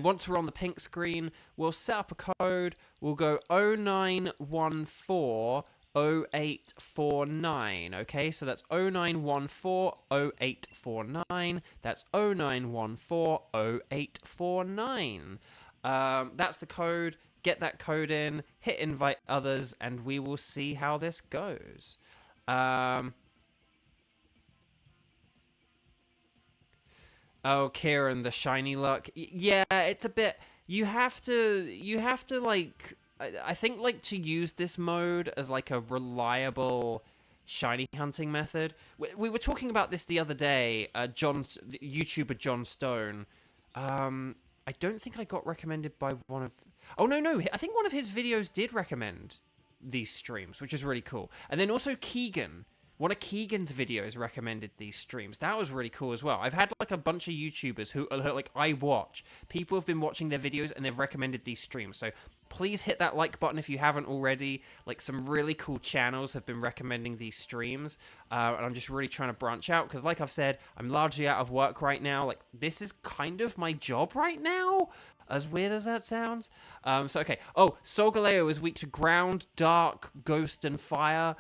once we're on the pink screen, we'll set up a code. We'll go 09140849. Okay, so that's 09140849. That's 09140849. That's the code. Get that code in. Hit invite others, and we will see how this goes. Oh, Kieran, the shiny luck. Yeah, it's a bit... You have to I think, to use this mode as, a reliable shiny hunting method. We were talking about this the other day, YouTuber John Stone. I don't think I got recommended by one of... Oh, no. I think one of his videos did recommend these streams, which is really cool. And then also Keegan. One of Keegan's videos recommended these streams. That was really cool as well. I've had like a bunch of YouTubers who like I watch. People have been watching their videos and they've recommended these streams. So please hit that like button if you haven't already. Like some really cool channels have been recommending these streams. And I'm just really trying to branch out because like I've said, I'm largely out of work right now. Like this is kind of my job right now. As weird as that sounds. So okay. Oh, Solgaleo is weak to ground, dark, ghost, and fire.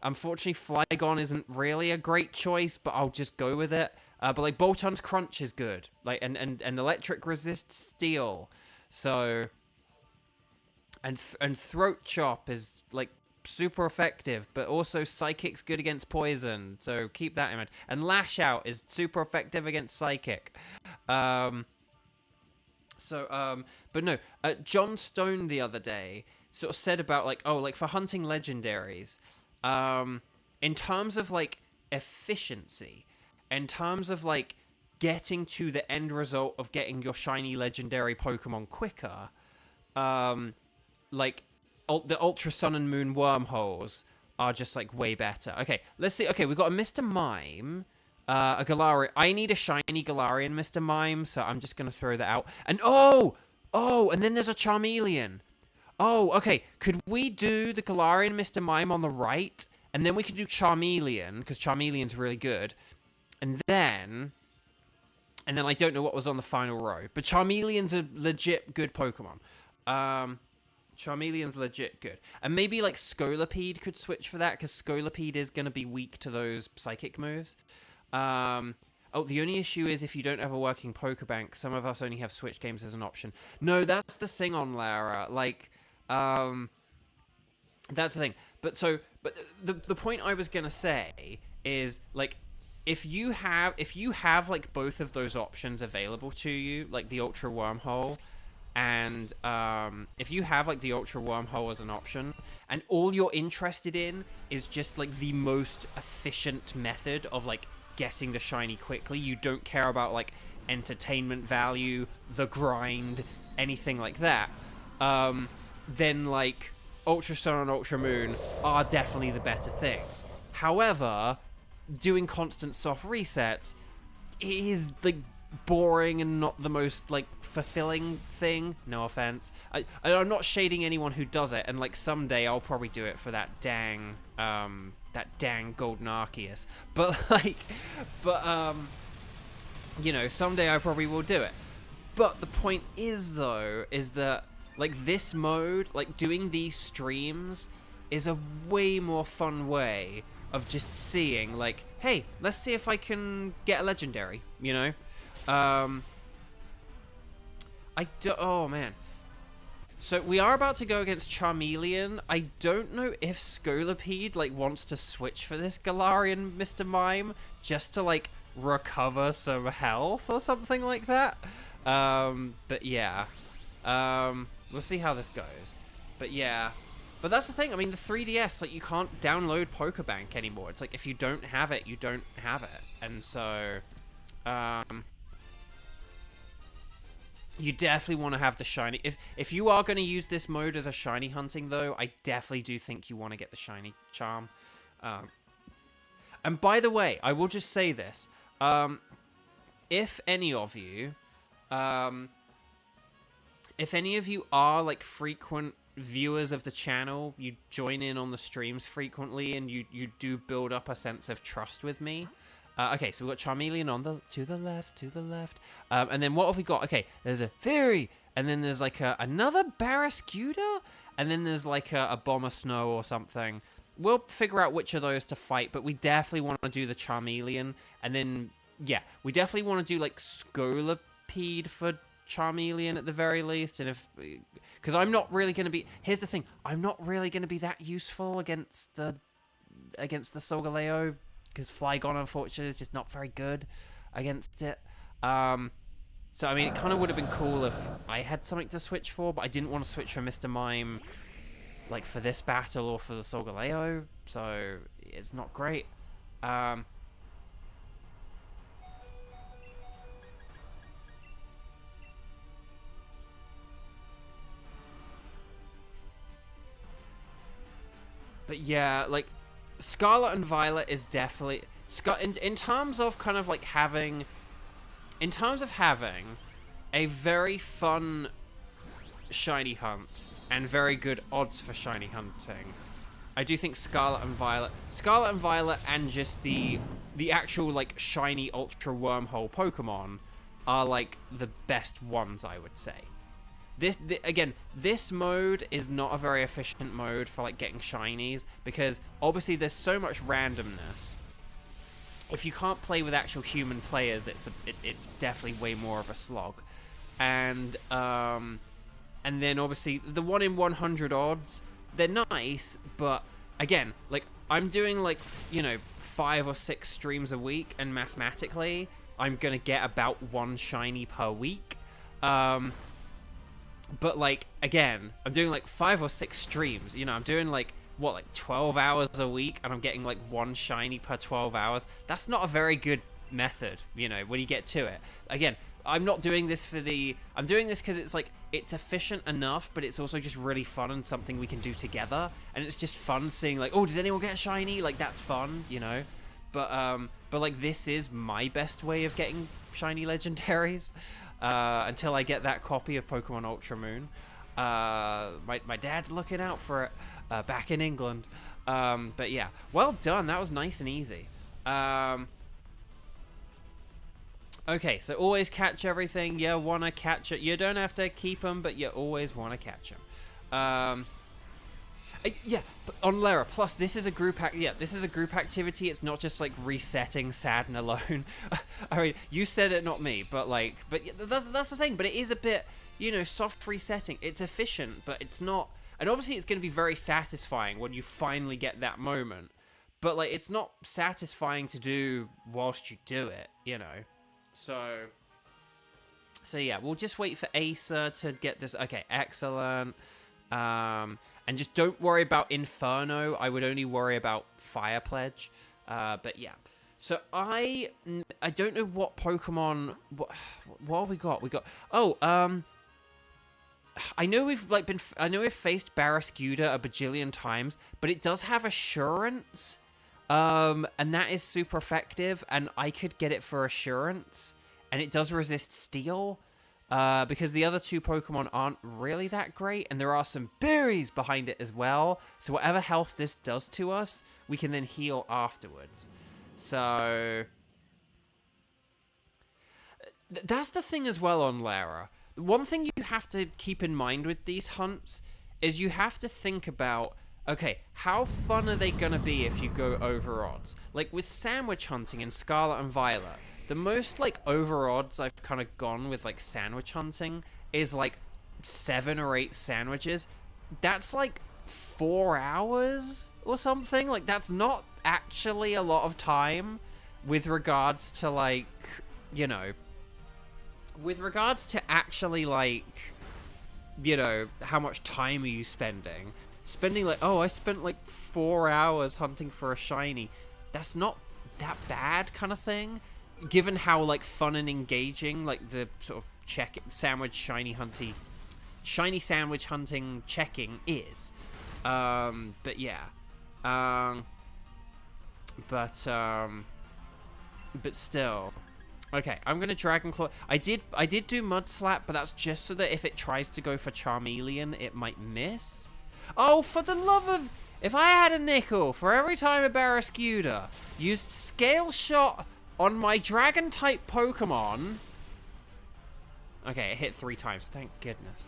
Unfortunately, Flygon isn't really a great choice, but I'll just go with it. But like Boltun's Crunch is good, like and Electric resists Steel, so and Throat Chop is like super effective, but also Psychic's good against Poison, so keep that in mind. And Lash Out is super effective against Psychic. But no, John Stone the other day sort of said about like, oh, like for hunting legendaries, in terms of like efficiency, in terms of like getting to the end result of getting your shiny legendary Pokemon quicker, like the Ultra Sun and Moon wormholes are just like way better. Okay, let's see. Okay, we've got a Mr. Mime, a Galarian. I need a shiny Galarian Mr. Mime, so I'm just gonna throw that out. And oh, and then there's a Charmeleon. Oh, okay. Could we do the Galarian Mr. Mime on the right? And then we could do Charmeleon, because Charmeleon's really good. And then I don't know what was on the final row. But Charmeleon's a legit good Pokemon. Charmeleon's legit good. And maybe, like, Scolipede could switch for that, because Scolipede is going to be weak to those Psychic moves. Oh, the only issue is if you don't have a working Pokebank, some of us only have Switch games as an option. No, that's the thing on Lara. Like... that's the thing. But the point I was gonna say is like if you have like both of those options available to you, like the Ultra Wormhole, and if you have like the Ultra Wormhole as an option, and all you're interested in is just like the most efficient method of like getting the shiny quickly, you don't care about like entertainment value, the grind, anything like that. Then like Ultra Sun and Ultra Moon are definitely the better things. However, doing constant soft resets is like boring and not the most like fulfilling thing. No offense. I'm not shading anyone who does it, and like someday I'll probably do it for that dang Golden Arceus. But you know, someday I probably will do it. But the point is though, is that like this mode, like doing these streams is a way more fun way of just seeing like, hey, let's see if I can get a legendary, you know? Oh man. So we are about to go against Charmeleon. I don't know if Scolipede like wants to switch for this Galarian Mr. Mime just to like recover some health or something like that. But yeah. We'll see how this goes. But yeah. But that's the thing. I mean, the 3DS, like, you can't download Pokebank anymore. It's like, if you don't have it, you don't have it. And so, you definitely want to have the shiny. If you are going to use this mode as a shiny hunting, though, I definitely do think you want to get the shiny charm. And by the way, I will just say this. If any of you are like frequent viewers of the channel, you join in on the streams frequently, and you do build up a sense of trust with me. Okay, so we've got Charmeleon on to the left. And then what have we got? Okay, there's a Fairy, and then there's like another Barraskewda, and then there's like a Bomber Snow or something. We'll figure out which of those to fight, but we definitely want to do the Charmeleon, and then, yeah, we definitely want to do like Scolipede for Charmeleon at the very least, and because I'm not really going to be, here's the thing, I'm not really going to be that useful against the Solgaleo, because Flygon unfortunately is just not very good against it. So I mean, it kind of would have been cool if I had something to switch for, but I didn't want to switch for Mr. Mime like for this battle or for the Solgaleo, so it's not great. But yeah, like, Scarlet and Violet is definitely... In terms of kind of, like, having... In terms of having a very fun shiny hunt and very good odds for shiny hunting, I do think Scarlet and Violet and just the actual, like, shiny ultra wormhole Pokemon are, like, the best ones, I would say. Again, this mode is not a very efficient mode for, like, getting shinies, because obviously there's so much randomness. If you can't play with actual human players, it's definitely way more of a slog. And then obviously the 1 in 100 odds, they're nice, but again, like, I'm doing, like, you know, 5 or 6 streams a week, and mathematically I'm gonna get about 1 shiny per week. But, like, again, I'm doing, like, 5 or 6 streams. You know, I'm doing, like, what, like, 12 hours a week, and I'm getting, like, 1 shiny per 12 hours. That's not a very good method, you know, when you get to it. Again, I'm not doing this for the... I'm doing this because it's, like, it's efficient enough, but it's also just really fun and something we can do together. And it's just fun seeing, like, oh, did anyone get a shiny? Like, that's fun, you know? But like, this is my best way of getting shiny legendaries. Until I get that copy of Pokemon Ultra Moon. My dad's looking out for it back in England. But yeah, well done. That was nice and easy. Okay, so always catch everything. You want to catch it. You don't have to keep them, but you always want to catch them. Yeah, but on Lara, plus this is a group this is a group activity. It's not just like resetting sad and alone. I mean, you said it, not me, but like, that's the thing. But it is a bit, you know, soft resetting. It's efficient, but it's not. And obviously, it's going to be very satisfying when you finally get that moment. But like, it's not satisfying to do whilst you do it, you know. So yeah, we'll just wait for Acer to get this. Okay, excellent. And just don't worry about Inferno. I would only worry about Fire Pledge. But yeah. So I don't know what Pokemon... What have we got? We got... Oh, I know we've faced Barrascuda a bajillion times, but it does have Assurance. And that is super effective, and I could get it for Assurance. And it does resist Steel. Because the other 2 Pokemon aren't really that great, and there are some berries behind it as well. So whatever health this does to us, we can then heal afterwards. So that's the thing as well on Lara. One thing you have to keep in mind with these hunts is you have to think about, okay, how fun are they going to be if you go over odds? Like with sandwich hunting in Scarlet and Violet, the most, like, over odds I've kind of gone with, like, sandwich hunting is, like, 7 or 8 sandwiches. That's, like, 4 hours or something. Like, that's not actually a lot of time with regards to, like, you know, with regards to actually, like, you know, how much time are you spending? Spending, like, oh, I spent, like, 4 hours hunting for a shiny. That's not that bad kind of thing. Given how, like, fun and engaging, like, the sort of shiny sandwich hunting checking is. But yeah. But still. Okay, I'm gonna Dragon Claw. I did do Mud Slap, but that's just so that if it tries to go for Charmeleon, it might miss. Oh, for the love of... If I had a nickel for every time a Barrascuda used Scale Shot on my Dragon-type Pokemon... Okay, it hit 3 times, thank goodness.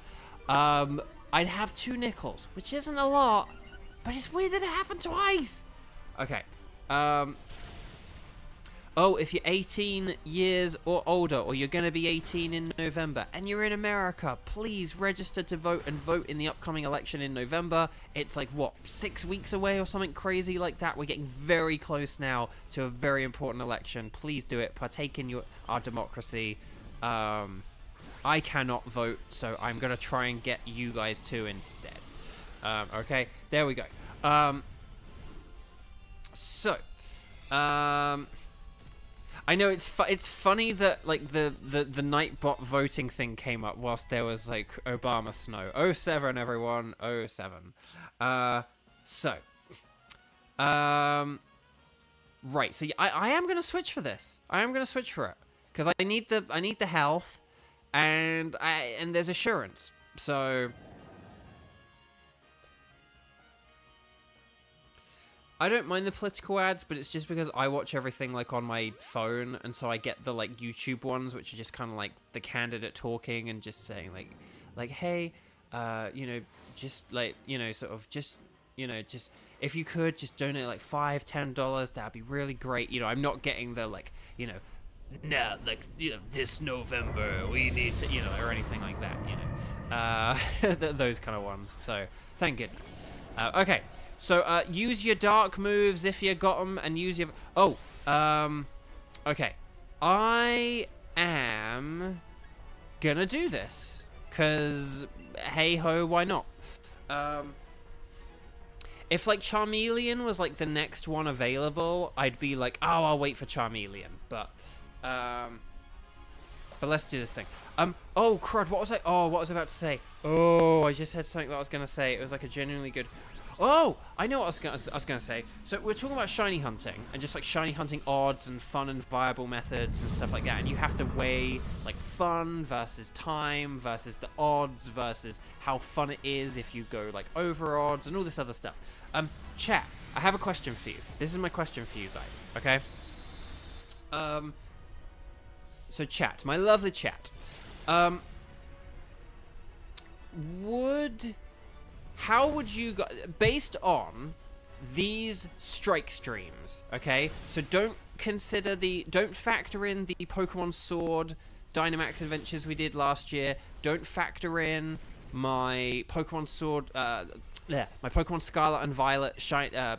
I'd have 2 nickels, which isn't a lot, but it's weird that it happened twice! Okay, oh, if you're 18 years or older, or you're going to be 18 in November, and you're in America, please register to vote and vote in the upcoming election in November. It's like, what, 6 weeks away or something crazy like that? We're getting very close now to a very important election. Please do it. Partake in our democracy. I cannot vote, so I'm going to try and get you guys to instead. Okay, there we go. I know it's funny that, like, the Nightbot voting thing came up whilst there was, like, Obama snow. 07, everyone. 07. So Right. So I am gonna switch for this. I am gonna switch for it because I need the health, and there's assurance. So I don't mind the political ads, but it's just because I watch everything like on my phone, and so I get the like YouTube ones, which are just kind of like the candidate talking and just saying like hey, you know, just like, you know, sort of just, you know, just if you could just donate like $5-10, that'd be really great. You know, I'm not getting the like, you know, nah, like, you know, this November we need to, you know, or anything like that, you know, those kind of ones. So thank goodness. Okay. So, use your dark moves if you got them, and use your... Oh, okay. I am gonna do this, because, hey-ho, why not? If, like, Charmeleon was, like, the next one available, I'd be like, oh, I'll wait for Charmeleon, but let's do this thing. Oh, crud, what was I about to say? Oh, I just had something that I was gonna say. It was, like, a genuinely good... Oh, I know what I was gonna say. So we're talking about shiny hunting and just like shiny hunting odds and fun and viable methods and stuff like that. And you have to weigh like fun versus time versus the odds versus how fun it is if you go like over odds and all this other stuff. Chat, I have a question for you. This is my question for you guys. Okay. So chat, my lovely chat. How would you go, based on these strike streams, okay? So don't factor in the Pokemon Sword Dynamax Adventures we did last year. Don't factor in my Pokemon Sword, my Pokemon Scarlet and Violet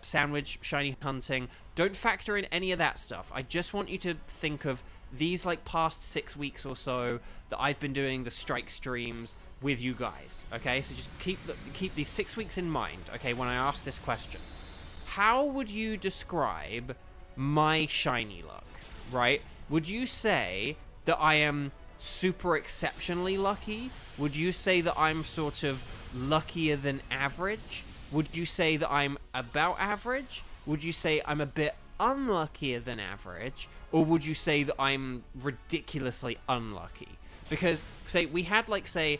sandwich shiny hunting. Don't factor in any of that stuff. I just want you to think of these like past 6 weeks or so that I've been doing the strike streams with you guys, okay? So just keep these 6 weeks in mind, okay, when I ask this question. How would you describe my shiny luck, right? Would you say that I am super exceptionally lucky? Would you say that I'm sort of luckier than average? Would you say that I'm about average? Would you say I'm a bit unluckier than average? Or would you say that I'm ridiculously unlucky? Because, say, we had, like, say,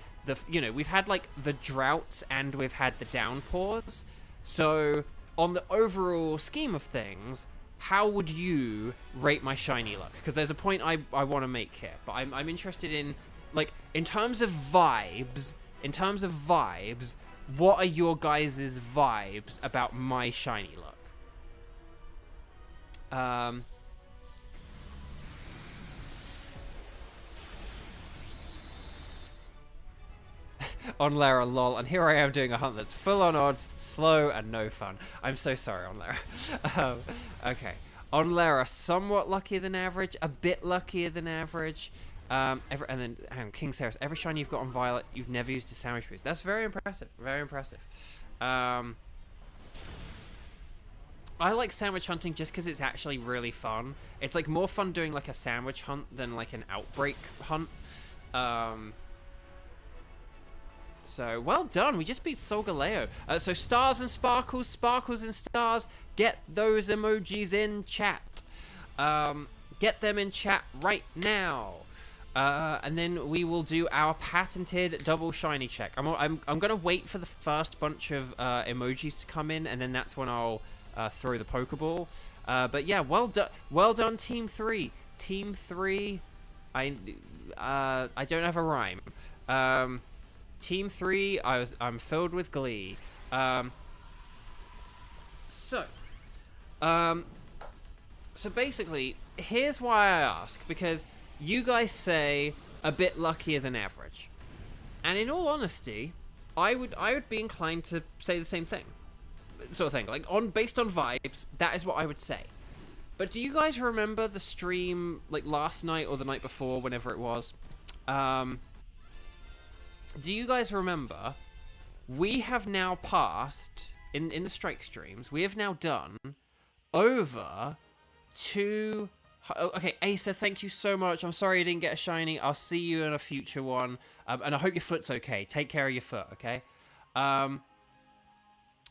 we've had, like, the droughts and we've had the downpours. So, on the overall scheme of things, how would you rate my shiny luck? Because there's a point I want to make here. But I'm interested in, like, in terms of vibes, what are your guys' vibes about my shiny luck? On Lara, lol, and here I am doing a hunt that's full on odds, slow, and no fun. I'm so sorry, on Lara. Okay. On Lara, somewhat luckier than average, a bit luckier than average. And then, hang on, King Ceres, every shiny you've got on Violet, you've never used a sandwich boost. That's very impressive, very impressive. I like sandwich hunting just because it's actually really fun. It's like more fun doing like a sandwich hunt than like an outbreak hunt. So, well done. We just beat Solgaleo. So, stars and sparkles, sparkles and stars. Get those emojis in chat. Get them in chat right now. And then we will do our patented double shiny check. I'm going to wait for the first bunch of emojis to come in, and then that's when I'll throw the Pokeball. But yeah, well done, Team 3. Team 3, I don't have a rhyme. Team 3, I'm filled with glee. So basically, here's why I ask, because you guys say a bit luckier than average, and in all honesty, I would be inclined to say the same thing, sort of thing. Like based on vibes, that is what I would say. But do you guys remember the stream like last night or the night before, whenever it was? Do you guys remember? We have now passed in the strike streams. We have now done over 2. Okay, Asa, thank you so much. I'm sorry you didn't get a shiny. I'll see you in a future one. And I hope your foot's okay. Take care of your foot, okay?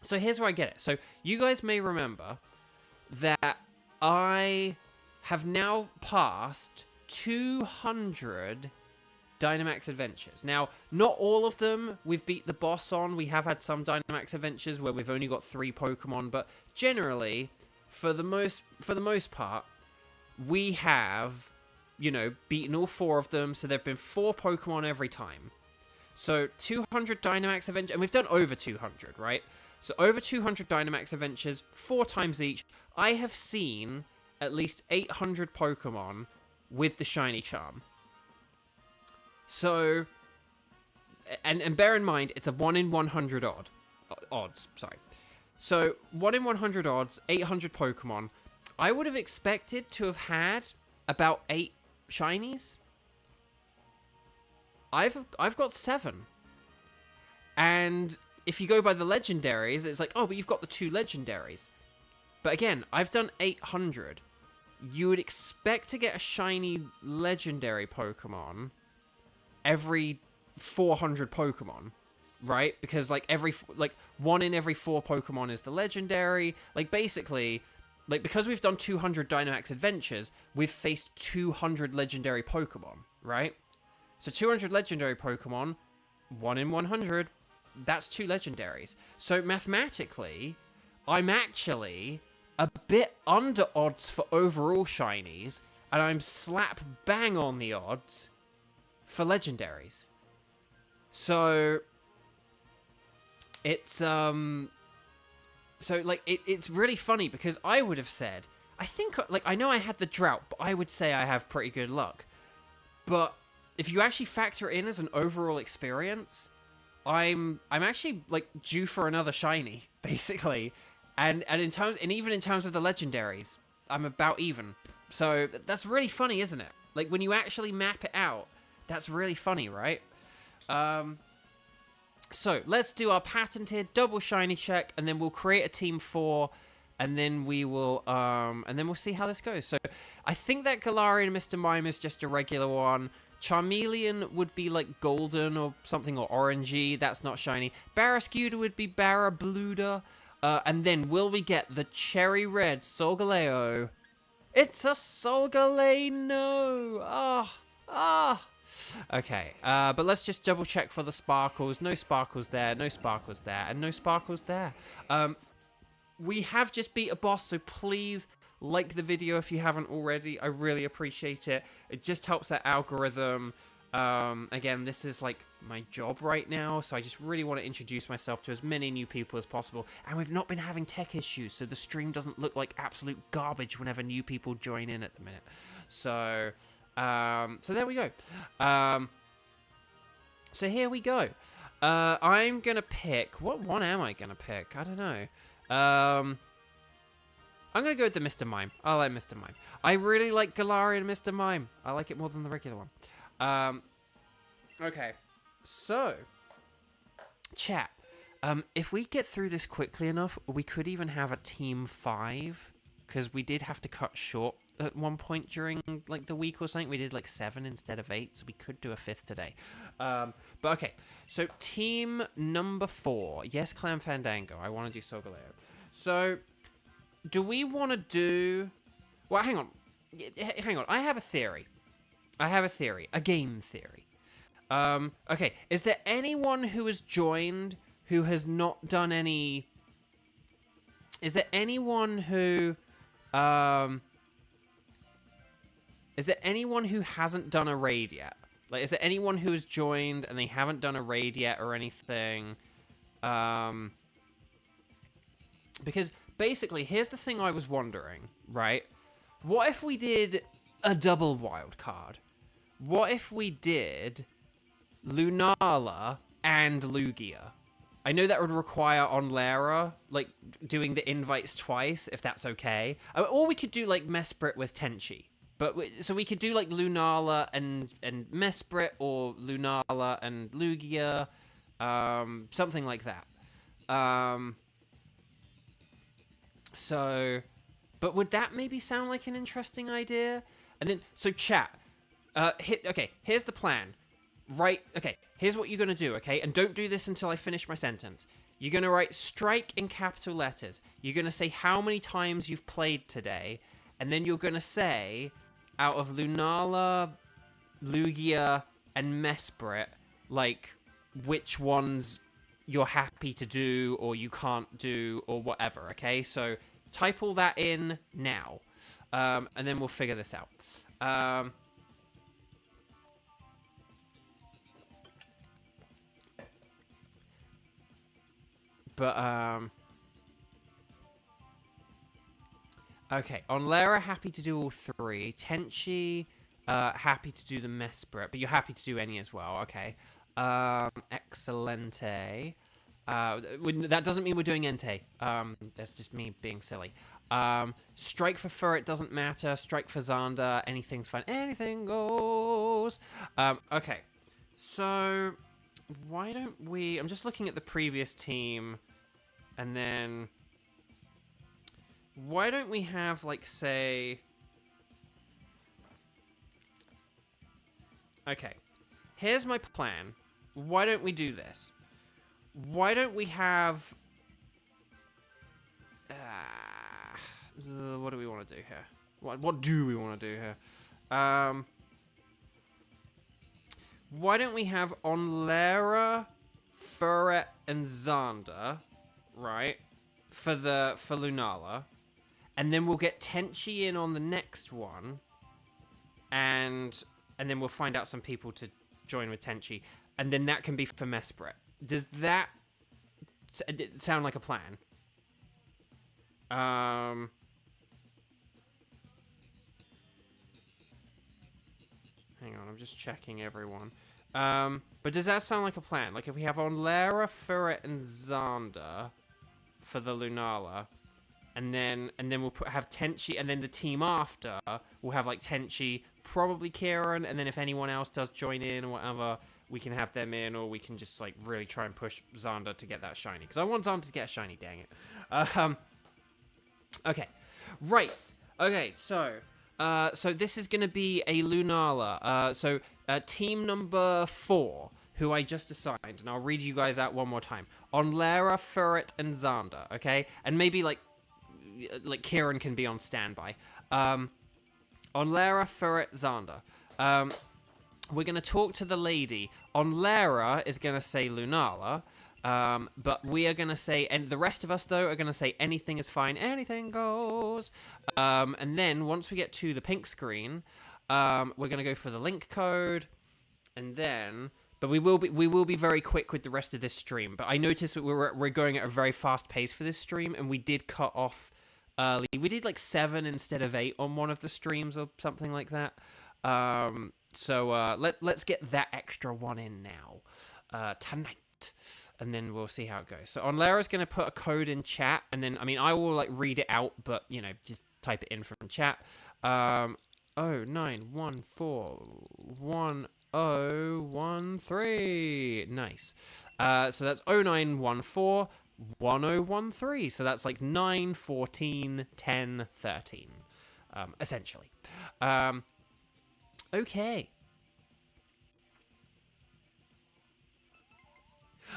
So here's where I get it. So you guys may remember that I have now passed 200 Dynamax Adventures. Now, not all of them we've beat the boss on. We have had some Dynamax Adventures where we've only got 3 Pokemon, but generally, for the most part, we have, you know, beaten all 4 of them. So there've been 4 Pokemon every time. So 200 Dynamax Adventures, and we've done over 200, right? So over 200 Dynamax Adventures, 4 times each. I have seen at least 800 Pokemon with the Shiny Charm. So, and bear in mind, it's a 1 in 100 odds, sorry. So, 1 in 100 odds, 800 Pokemon. I would have expected to have had about 8 shinies. I've got 7. And if you go by the legendaries, it's like, oh, but you've got the 2 legendaries. But again, I've done 800. You would expect to get a shiny legendary Pokemon every 400 Pokemon, right? Because like 1 in every 4 Pokemon is the legendary. Like basically, like because we've done 200 Dynamax Adventures, we've faced 200 legendary Pokemon, right? So 200 legendary Pokemon, 1 in 100, that's 2 legendaries. So mathematically, I'm actually a bit under odds for overall shinies, and I'm slap bang on the odds for legendaries. So it's it's really funny because I would have said, I think, like, I know I had the drought, but I would say I have pretty good luck. But if you actually factor in as an overall experience, I'm actually like due for another shiny, basically. And even in terms of the legendaries, I'm about even. So that's really funny, isn't it? Like when you actually map it out, that's really funny, right? So let's do our patented double shiny check, and then we'll create a team 4, and then we'll see how this goes. So I think that Galarian Mr. Mime is just a regular one. Charmeleon would be like golden or something, or orangey. That's not shiny. Barrascuda would be Barabluda. And then will we get the cherry red Solgaleo? It's a Solgaleo! Okay, but let's just double check for the sparkles. No sparkles there, no sparkles there, and no sparkles there. We have just beat a boss, so please like the video if you haven't already. I really appreciate it. It just helps that algorithm. Again, this is like my job right now, so I just really want to introduce myself to as many new people as possible. And we've not been having tech issues, so the stream doesn't look like absolute garbage whenever new people join in at the minute. So there we go. So here we go. I'm gonna pick. What one am I gonna pick? I don't know. I'm gonna go with the Mr. Mime. I like Mr. Mime. I really like Galarian Mr. Mime. I like it more than the regular one. Okay. So, chat. If we get through this quickly enough, we could even have a team 5, because we did have to cut short at one point during like the week or something. We did like 7 instead of 8, so we could do a 5th today. But okay, so team number 4. Yes, Clan Fandango. I want to do Solgaleo. So, do we want to do... Well, hang on. I have a theory. A game theory. Okay, is there anyone who has joined who has not done any... Is there anyone who... Is there anyone who hasn't done a raid yet? Like, is there anyone who has joined and they haven't done a raid yet or anything? Because, basically, here's the thing I was wondering, right? What if we did a double wild card? What if we did Lunala and Lugia? I know that would require Onlera, like, doing the invites twice, if that's okay. Or we could do, like, Mesprit with Tenchi. So we could do, like, Lunala and Mesprit, or Lunala and Lugia, something like that. But would that maybe sound like an interesting idea? And then, so chat, okay, here's the plan. Right, okay, here's what you're going to do, okay? And don't do this until I finish my sentence. You're going to write strike in capital letters. You're going to say how many times you've played today. And then you're going to say, out of Lunala, Lugia, and Mesprit, like, which ones you're happy to do or you can't do or whatever, okay? So type all that in now. And then we'll figure this out. Okay, on Lara, happy to do all three. Tenchi, happy to do the Mesprit, but you're happy to do any as well, okay. Excelente. That doesn't mean we're doing Entei. That's just me being silly. Strike for Fur, it doesn't matter. Strike for Xander, anything's fine. Anything goes. Okay, so why don't we... I'm just looking at the previous team, and then... Why don't we have, like, say... Okay, here's my plan. Why don't we do this? Why don't we have... what do we want to do here? What do we want to do here? Why don't we have Onlera, Furret, and Xander, right? For Lunala. And then we'll get Tenchi in on the next one. And then we'll find out some people to join with Tenchi. And then that can be for Mesprit. Does that sound like a plan? Hang on, I'm just checking everyone. But does that sound like a plan? Like if we have Onlera, Furret, and Xander for the Lunala, and then we'll have Tenchi, and then the team after we'll have like Tenchi, probably Kieran, and then if anyone else does join in or whatever, we can have them in, or we can just like really try and push Xander to get that shiny, because I want Xander to get a shiny. Dang it. Okay, right. Okay, so this is gonna be a Lunala. Team number 4, who I just assigned, and I'll read you guys out one more time. Onlera, Furret, and Xander. Okay, and maybe like Kieran can be on standby. Onlera, Furret, Xander. We're gonna talk to the lady. Onlera is gonna say Lunala. But we are going to say, and the rest of us, though, are going to say anything is fine, anything goes. And then, once we get to the pink screen, we're going to go for the link code, and then, but we will be very quick with the rest of this stream. But I noticed that we're going at a very fast pace for this stream, and we did cut off early. We did like 7 instead of 8 on one of the streams, or something like that. Let's get that extra one in now, tonight. And then we'll see how it goes. So Onlera's going to put a code in chat, and then, I mean, I will, like, read it out, but, you know, just type it in from chat. 09141013. Nice. So that's 09141013. So that's, like, 9, 14, 10, 13, essentially. Okay.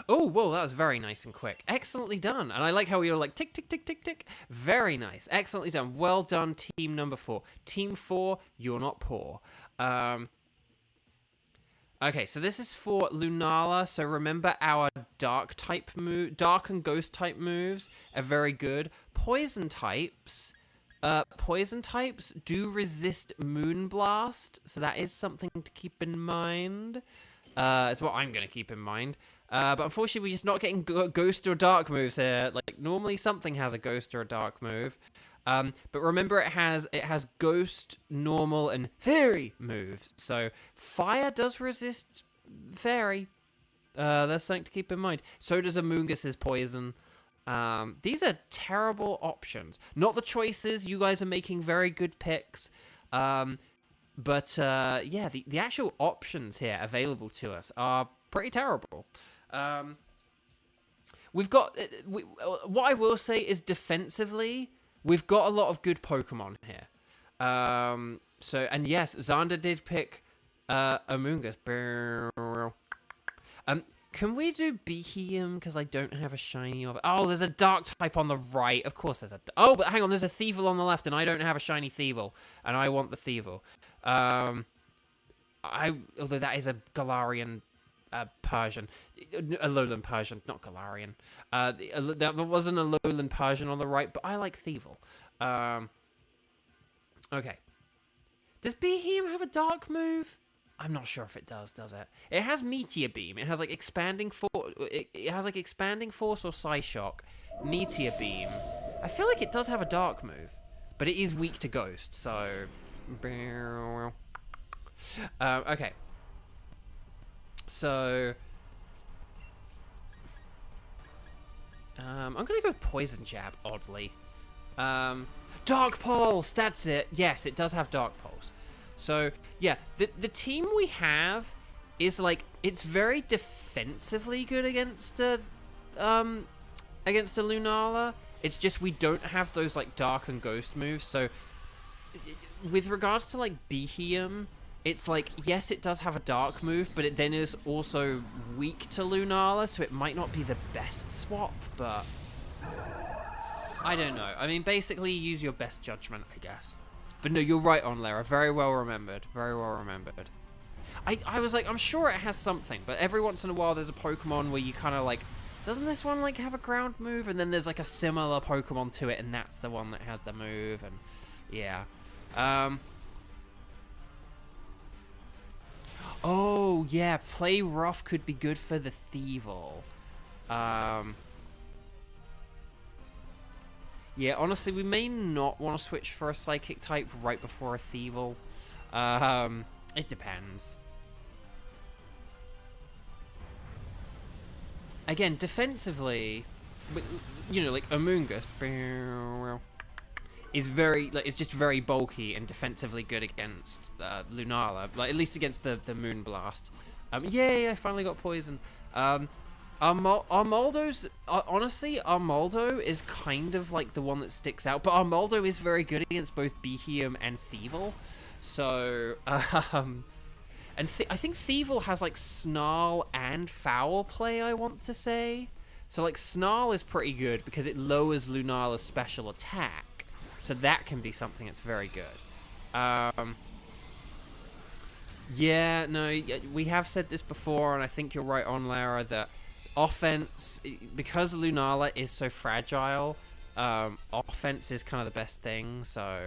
Oh, whoa, that was very nice and quick. Excellently done. And I like how we were like, tick, tick, tick, tick, tick. Very nice. Excellently done. Well done, team number 4. Team 4, you're not poor. Okay, so this is for Lunala. So remember our dark and ghost type moves are very good. Poison types do resist Moonblast. So that is something to keep in mind. It's what I'm going to keep in mind. But unfortunately, we're just not getting ghost or dark moves here. Like, normally something has a ghost or a dark move. But remember, it has ghost, normal, and fairy moves. So fire does resist fairy. That's something to keep in mind. So does Amoongus's poison. These are terrible options. Not the choices. You guys are making very good picks. Yeah, the actual options here available to us are pretty terrible. We've got... what I will say is defensively, we've got a lot of good Pokemon here. And yes, Xander did pick Amoongus. Can we do Behemoth? Because I don't have a shiny of it. Oh, there's a dark type on the right. Of course there's a... Oh, but hang on. There's a Thievul on the left, and I don't have a shiny Thievul. And I want the Thievul. Although that is a Galarian Persian. A Lowland Persian, not Galarian. There wasn't a Lowland Persian on the right, but I like Thievul. Okay. Does Behemoth have a dark move? I'm not sure if it does it? It has Meteor Beam. It has like expanding force. It has like expanding force or Psyshock. Meteor Beam. I feel like it does have a dark move, but it is weak to Ghost. So, okay. So, I'm gonna go with Poison Jab. Oddly, Dark Pulse. That's it. Yes, it does have Dark Pulse. So, yeah, the team we have is, like, it's very defensively good against a Lunala. It's just we don't have those, like, Dark and Ghost moves. So, with regards to, like, Behemoth, it's like, yes, it does have a Dark move, but it then is also weak to Lunala, so it might not be the best swap, but I don't know. I mean, basically, use your best judgment, I guess. But no, you're right on, Lara. Very well remembered. Very well remembered. I was like, I'm sure it has something, but every once in a while there's a Pokemon where you kind of like, doesn't this one like have a ground move? And then there's like a similar Pokemon to it, and that's the one that has the move, and yeah. Oh, yeah, Play Rough could be good for the Thievul. Yeah, honestly, we may not want to switch for a Psychic type right before a Thievul. It depends. Again, defensively, you know, like Amoonguss is very, like, it's just very bulky and defensively good against Lunala, like at least against the Moonblast. Yay! I finally got poisoned. Armaldo's, honestly, Armaldo is kind of like the one that sticks out, but Armaldo is very good against both Behemoth and Thievul. So, and I think Thievul has like Snarl and Foul Play, I want to say. So like Snarl is pretty good because it lowers Lunala's special attack. So that can be something that's very good. Yeah, no, we have said this before, and I think you're right on, Lara, that offense, because Lunala is so fragile, offense is kind of the best thing, so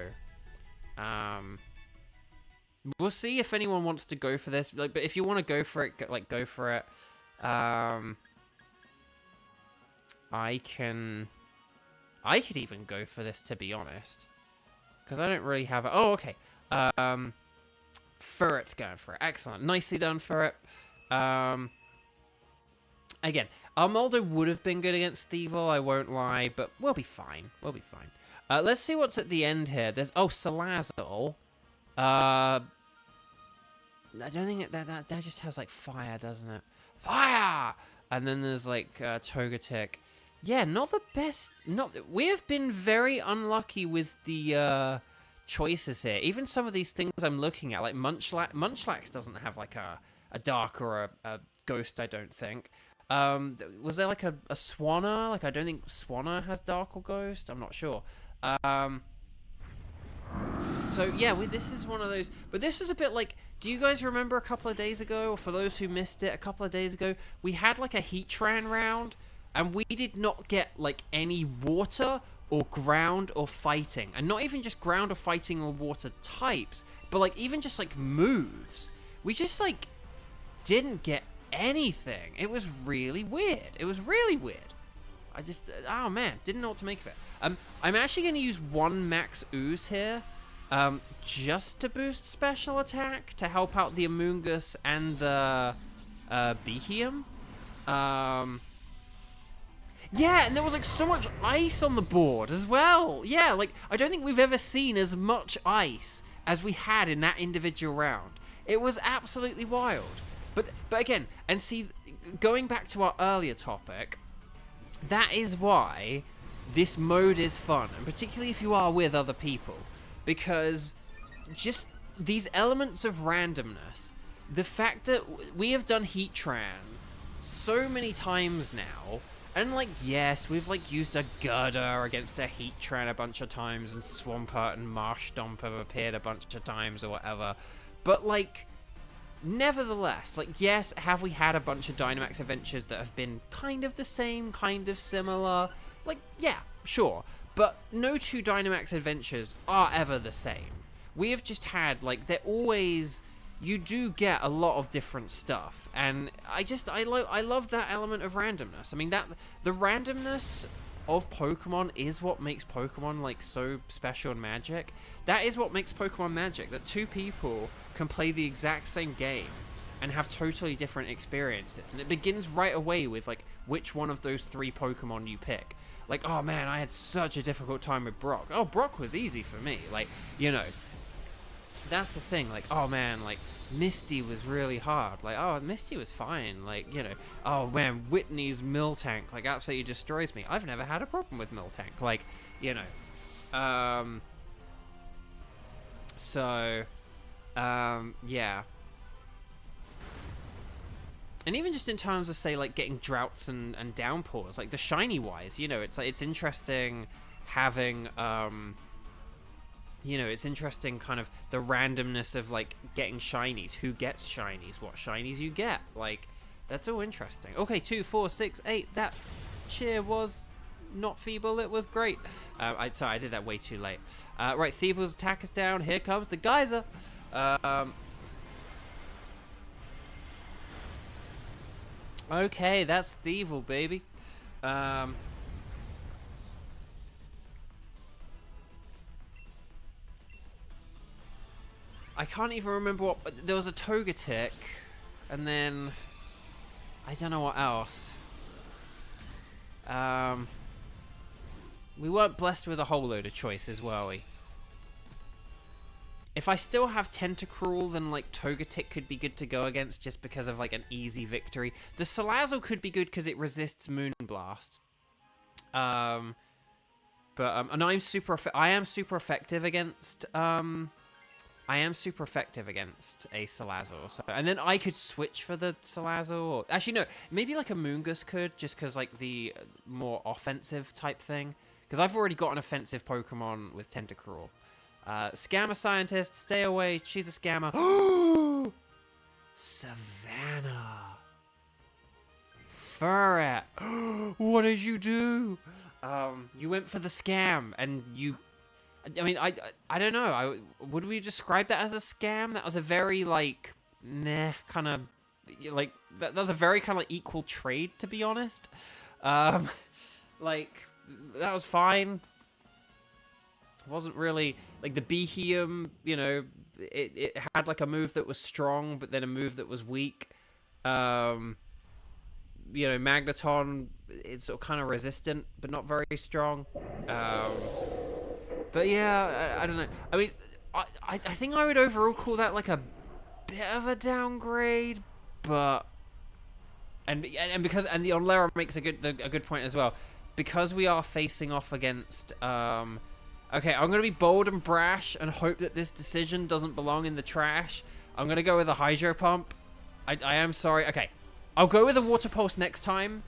we'll see if anyone wants to go for this. Like, but if you want to go for it, like, go for it. I could even go for this, to be honest, because I don't really have a... Oh, okay. Furret's going for it. Excellent. Nicely done, Furret. Again, Armaldo would have been good against Thievul, I won't lie, but we'll be fine. We'll be fine. Let's see what's at the end here. There's... Oh, Salazzle. I don't think that just has, like, fire, doesn't it? Fire! And then there's, like, Togetic. Yeah, not the best... We have been very unlucky with the choices here. Even some of these things I'm looking at, like Munchlax doesn't have, like, a Dark or a Ghost, I don't think. Was there, like, a Swanna? Like, I don't think Swanna has Dark or Ghost. I'm not sure. So, yeah, this is one of those... But this is a bit like... Do you guys remember a couple of days ago, or for those who missed it, a couple of days ago, we had, like, a Heatran round, and we did not get, like, any water or ground or fighting. And not even just ground or fighting or water types, but, like, even just, like, moves. We just, like, didn't get anything. It was really weird. It was really weird. I just... Oh, man. Didn't know what to make of it. I'm actually going to use one Max Ooze here, just to boost special attack, to help out the Amoonguss and the Behemoth. Yeah, and there was, like, so much ice on the board as well. Yeah, like, I don't think we've ever seen as much ice as we had in that individual round. It was absolutely wild. But again, and see, going back to our earlier topic, that is why this mode is fun, and particularly if you are with other people, because just these elements of randomness, the fact that we have done Heatran so many times now. And, like, yes, we've, like, used a Girder against a Heatran a bunch of times, and Swampert and Marsh Stomp have appeared a bunch of times or whatever. But, like, nevertheless, like, yes, have we had a bunch of Dynamax Adventures that have been kind of the same, kind of similar? Like, yeah, sure. But no two Dynamax Adventures are ever the same. We have just had, like, they're always... You do get a lot of different stuff, and I love that element of randomness. I mean, the randomness of Pokemon is what makes Pokemon, like, so special and magic. That is what makes Pokemon magic, that two people can play the exact same game and have totally different experiences. And it begins right away with, like, which one of those three Pokemon you pick. Like, oh man, I had such a difficult time with Brock. Oh, Brock was easy for me. Like, you know, that's the thing. Like, oh man, like, Misty was really hard. Like, oh, Misty was fine. Like, you know, oh man, Whitney's Miltank, like, absolutely destroys me. I've never had a problem with Miltank. Like, you know, yeah. And even just in terms of, say, like, getting droughts and downpours, like, the shiny wise, you know, it's like, it's interesting having, you know, it's interesting kind of the randomness of, like, getting shinies. Who gets shinies? What shinies you get? Like, that's all interesting. Okay, 2, 4, 6, 8. That cheer was not feeble. It was great. Sorry, I did that way too late. Right, Thievel's attack is down. Here comes the geyser. Okay, that's Thievel, baby. I can't even remember what... There was a Togetic, and then... I don't know what else. We weren't blessed with a whole load of choices, were we? If I still have Tentacruel, then, like, Togetic could be good to go against just because of, like, an easy victory. The Salazzle could be good because it resists Moonblast. And I am super effective against... I am super effective against a Salazzle, so, and then I could switch for the Salazzle, or actually no, maybe like a Moongus could, just because like the more offensive type thing, because I've already got an offensive Pokemon with Tentacruel. Scammer Scientist, stay away, she's a scammer. Savannah. Furret. What did you do? You went for the scam, and you... I mean, I don't know. Would we describe that as a scam? That was a very, like, nah, kind of, like, that was a very kind of like, equal trade, to be honest. Like, that was fine. It wasn't really, like, the Beheum, you know, it had, like, a move that was strong, but then a move that was weak. You know, Magneton, it's sort of kind of resistant, but not very strong. But yeah, I don't know. I mean, I think I would overall call that like a bit of a downgrade, but because the Onlera makes a good point as well, because we are facing off against. Okay, I'm gonna be bold and brash and hope that this decision doesn't belong in the trash. I'm gonna go with a Hydro Pump. I am sorry. Okay, I'll go with a Water Pulse next time,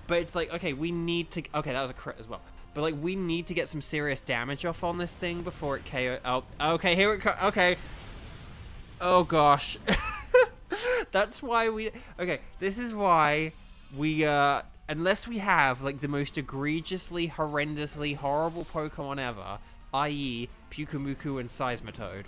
but it's like, okay, we need to. Okay, that was a crit as well. But, like, we need to get some serious damage off on this thing before it KO... Oh, okay, here it comes. Okay. Oh, gosh. That's why we... Okay, this is why we, unless we have, like, the most egregiously, horrendously horrible Pokemon ever, i.e. Pyukumuku and Seismitoad,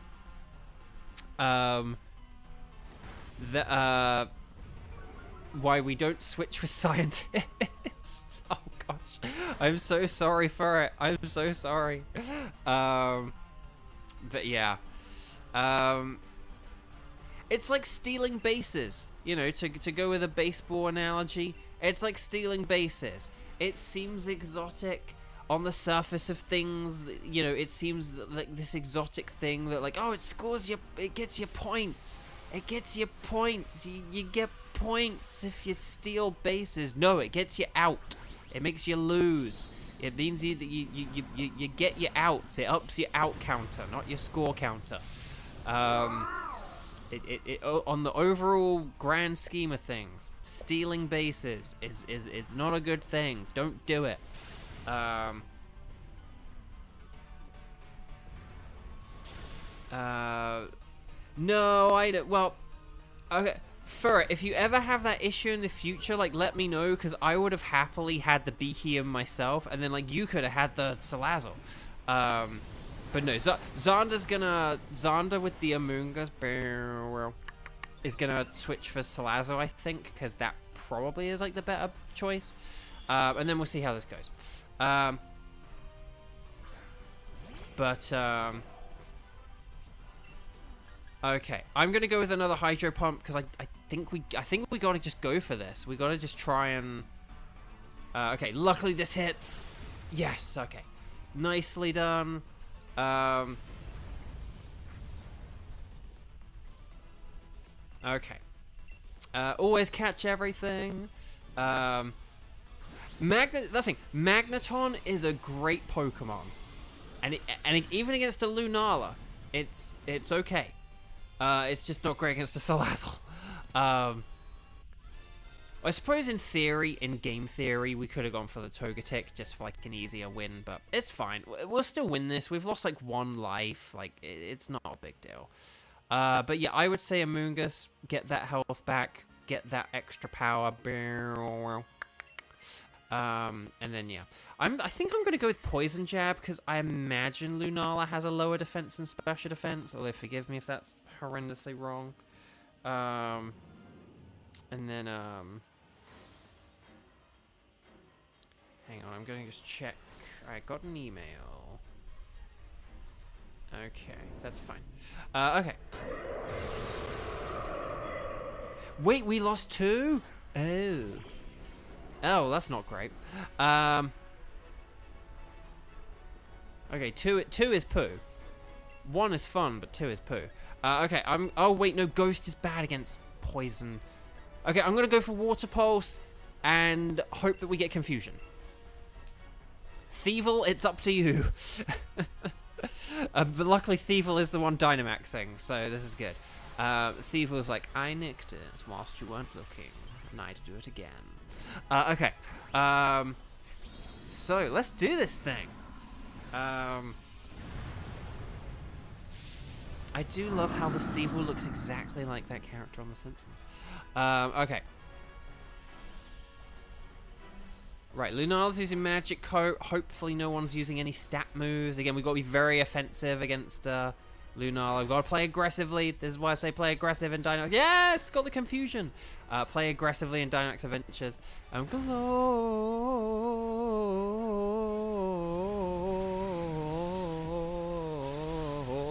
why we don't switch with scientists. Oh, gosh. I'm so sorry for it. I'm so sorry. But yeah. It's like stealing bases. You know, to go with a baseball analogy, it's like stealing bases. It seems exotic on the surface of things. You know, it seems like this exotic thing that, like, oh, it gets you points. It gets you points. You get points if you steal bases. No, it gets you out. It makes you lose. It means that you get you out. It ups your out counter, not your score counter. On the overall grand scheme of things, stealing bases is not a good thing. Don't do it. No, I don't. Well, okay. Fur, if you ever have that issue in the future, like, let me know, because I would have happily had the Beakium myself, and then, like, you could have had the Salazzle. But no, Xander with the Amoonguss is gonna switch for Salazzle, I think, because that probably is, like, the better choice. And then we'll see how this goes. Okay, I'm gonna go with another Hydro Pump because I think we gotta just go for this. We gotta just try and. Okay, luckily this hits. Yes. Okay, nicely done. Okay. Always catch everything. That's the thing. Magneton is a great Pokemon, and even against a Lunala, it's okay. It's just not great against a Salazzle. I suppose in theory, in game theory, we could have gone for the Togetic just for like an easier win, but it's fine. We'll still win this. We've lost like 1 life. Like, it's not a big deal. But yeah, I would say Amoonguss, get that health back, get that extra power. And then yeah, I think I'm gonna go with Poison Jab because I imagine Lunala has a lower defense than special defense. Although forgive me if that's horrendously wrong. And then hang on, I'm going to just check. I got an email. Okay, that's fine. Okay. Wait, we lost 2? Oh. Oh, that's not great. Okay, 2 is poo. 1 is fun, but 2 is poo. Okay, oh wait, no, Ghost is bad against poison. Okay, I'm gonna go for Water Pulse and hope that we get confusion. Thievul, it's up to you. But luckily Thievul is the one Dynamaxing, so this is good. Thievul's like, I nicked it whilst you weren't looking, and I had to do it again. Okay. So let's do this thing. I do love how this Thievul looks exactly like that character on The Simpsons. Okay. Right, Lunala's using Magic Coat. Hopefully no one's using any stat moves. Again, we've got to be very offensive against Lunala. We've got to play aggressively. This is why I say play aggressive in Dynamax. Yes! Got the confusion. Play aggressively in Dynamax Adventures.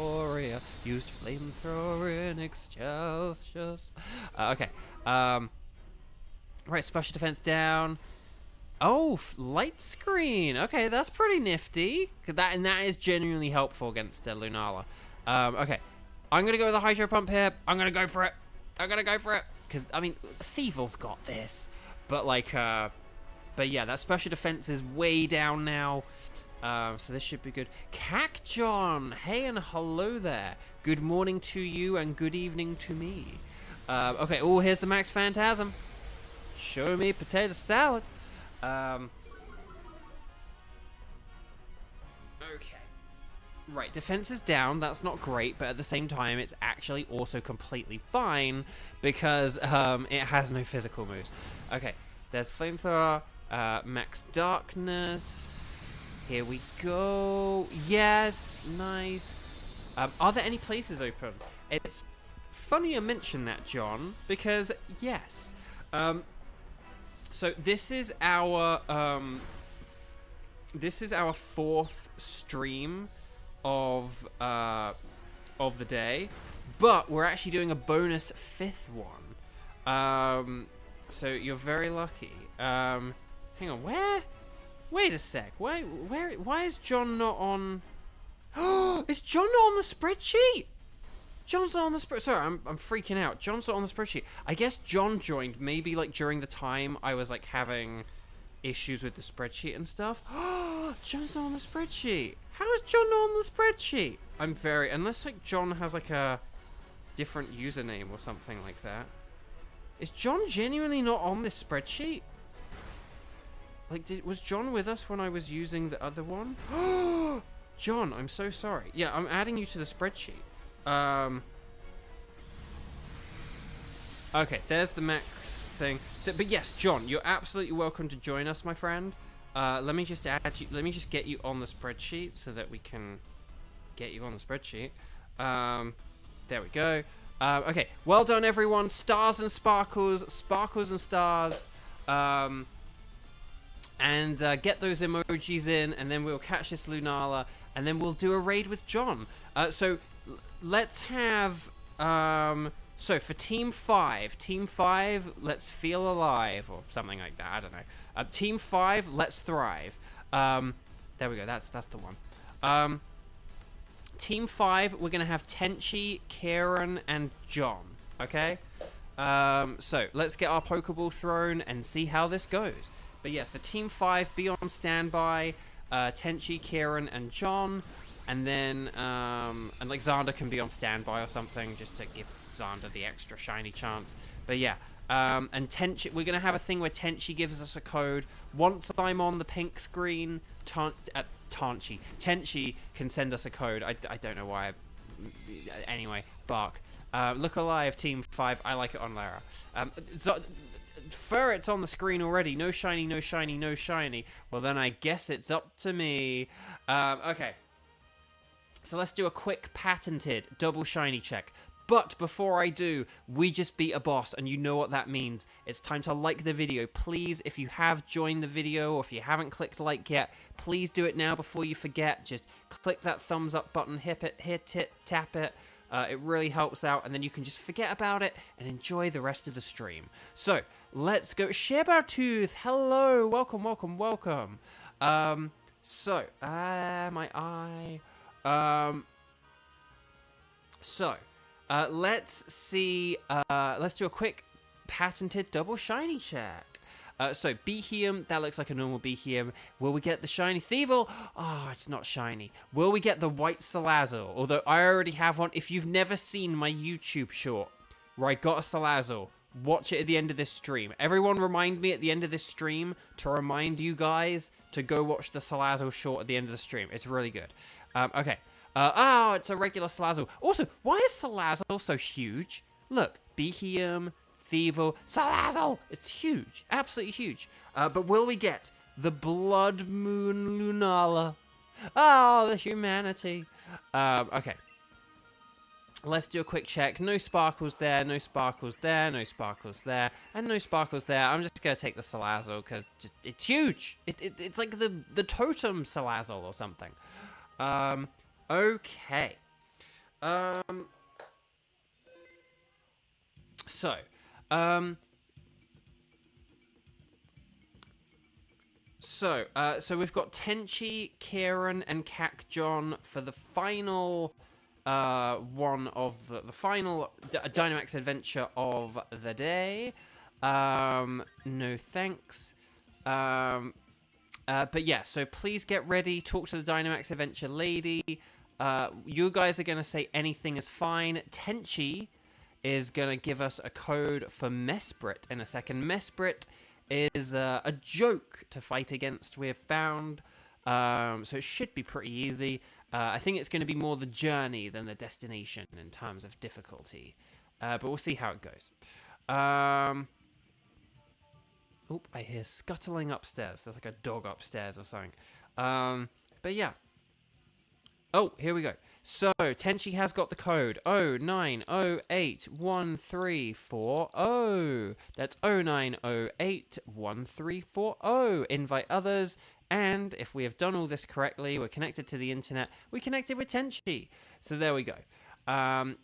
Gloria used flamethrower in Excelsius. Okay. Right, special defense down. Oh, light screen. Okay, that's pretty nifty. And that is genuinely helpful against Lunala. Okay, I'm gonna go with a Hydro Pump here. I'm gonna go for it. Because I mean, Thievul's got this. But like, but yeah, that special defense is way down now. So this should be good. Cacjon, hey and hello there. Good morning to you and good evening to me. Okay. Oh, here's the Max Phantasm. Show me potato salad. Okay. Right, defense is down. That's not great, but at the same time, it's actually also completely fine because it has no physical moves. Okay, there's Flamethrower, Max Darkness. Here we go. Yes, nice. Are there any places open? It's funny you mention that, John, because yes. So this is our 4th stream of the day, but we're actually doing a bonus 5th one. So you're very lucky. Hang on, where? Wait a sec. Why is John not on? Oh, is John not on the spreadsheet? John's not on the spreadsheet. Sorry, I'm freaking out. John's not on the spreadsheet. I guess John joined maybe like during the time I was like having issues with the spreadsheet and stuff. Oh, John's not on the spreadsheet. How is John not on the spreadsheet? I'm very, unless like John has like a different username or something like that. Is John genuinely not on this spreadsheet? Like, was John with us when I was using the other one? John, I'm so sorry. Yeah, I'm adding you to the spreadsheet. Okay, there's the max thing. So, but yes, John, you're absolutely welcome to join us, my friend. Let me just add you. Let me just get you on the spreadsheet so that we can get you on the spreadsheet. There we go. Okay, well done, everyone. Stars and sparkles, sparkles and stars. And get those emojis in, and then we'll catch this Lunala, and then we'll do a raid with John. So let's have so for Team 5, let's feel alive, or something like that. I don't know. Team 5, let's thrive. There we go. That's the one. Team 5, we're gonna have Tenchi, Kieran, and John. Okay. So let's get our Pokeball thrown and see how this goes. But yeah, so Team 5, be on standby. Tenchi, Kieran, and John. And then, and like Xander can be on standby or something, just to give Xander the extra shiny chance. But yeah, and Tenchi, we're going to have a thing where Tenchi gives us a code. Once I'm on the pink screen, Tenchi can send us a code. I don't know why. Anyway, bark. Look alive, Team 5. I like it on Lara. It's on the screen already. No shiny, no shiny, no shiny. Well, then I guess it's up to me. Okay. So let's do a quick patented double shiny check. But before I do, we just beat a boss, and you know what that means. It's time to like the video. Please, if you have joined the video, or if you haven't clicked like yet, please do it now before you forget. Just click that thumbs up button, hit it, tap it. It really helps out, and then you can just forget about it and enjoy the rest of the stream. So, let's go. Shibartooth, hello, welcome, welcome, welcome. My eye. Let's see, let's do a quick patented double shiny check. So, Beheum, that looks like a normal Beheum. Will we get the shiny Thievul? Oh, it's not shiny. Will we get the white Salazzle? Although I already have one. If you've never seen my YouTube short where I got a Salazzle, watch it at the end of this stream. Everyone remind me at the end of this stream to remind you guys to go watch the Salazzle short at the end of the stream. It's really good. Okay. Oh, it's a regular Salazzle. Also, why is Salazzle so huge? Look, Beheum, Thievul, Salazzle! It's huge. Absolutely huge. But will we get the Blood Moon Lunala? Oh, the humanity. Okay. Let's do a quick check. No sparkles there, no sparkles there, no sparkles there, and no sparkles there. I'm just going to take the Salazzle because it's huge. It's like the totem Salazzle or something. Okay. So we've got Tenchi, Kieran, and Kak John for the final one of the final Dynamax adventure of the day. No thanks. But yeah, so please get ready. Talk to the Dynamax adventure lady. You guys are going to say anything is fine. Tenchi is going to give us a code for Mesprit in a second. Mesprit is a joke to fight against, we have found. So it should be pretty easy. I think it's going to be more the journey than the destination in terms of difficulty. But we'll see how it goes. Oh, I hear scuttling upstairs. There's like a dog upstairs or something. But yeah. Oh, here we go. So, Tenchi has got the code 09081340. That's 09081340. Invite others. And if we have done all this correctly, we're connected to the internet. We connected with Tenchi. So there we go.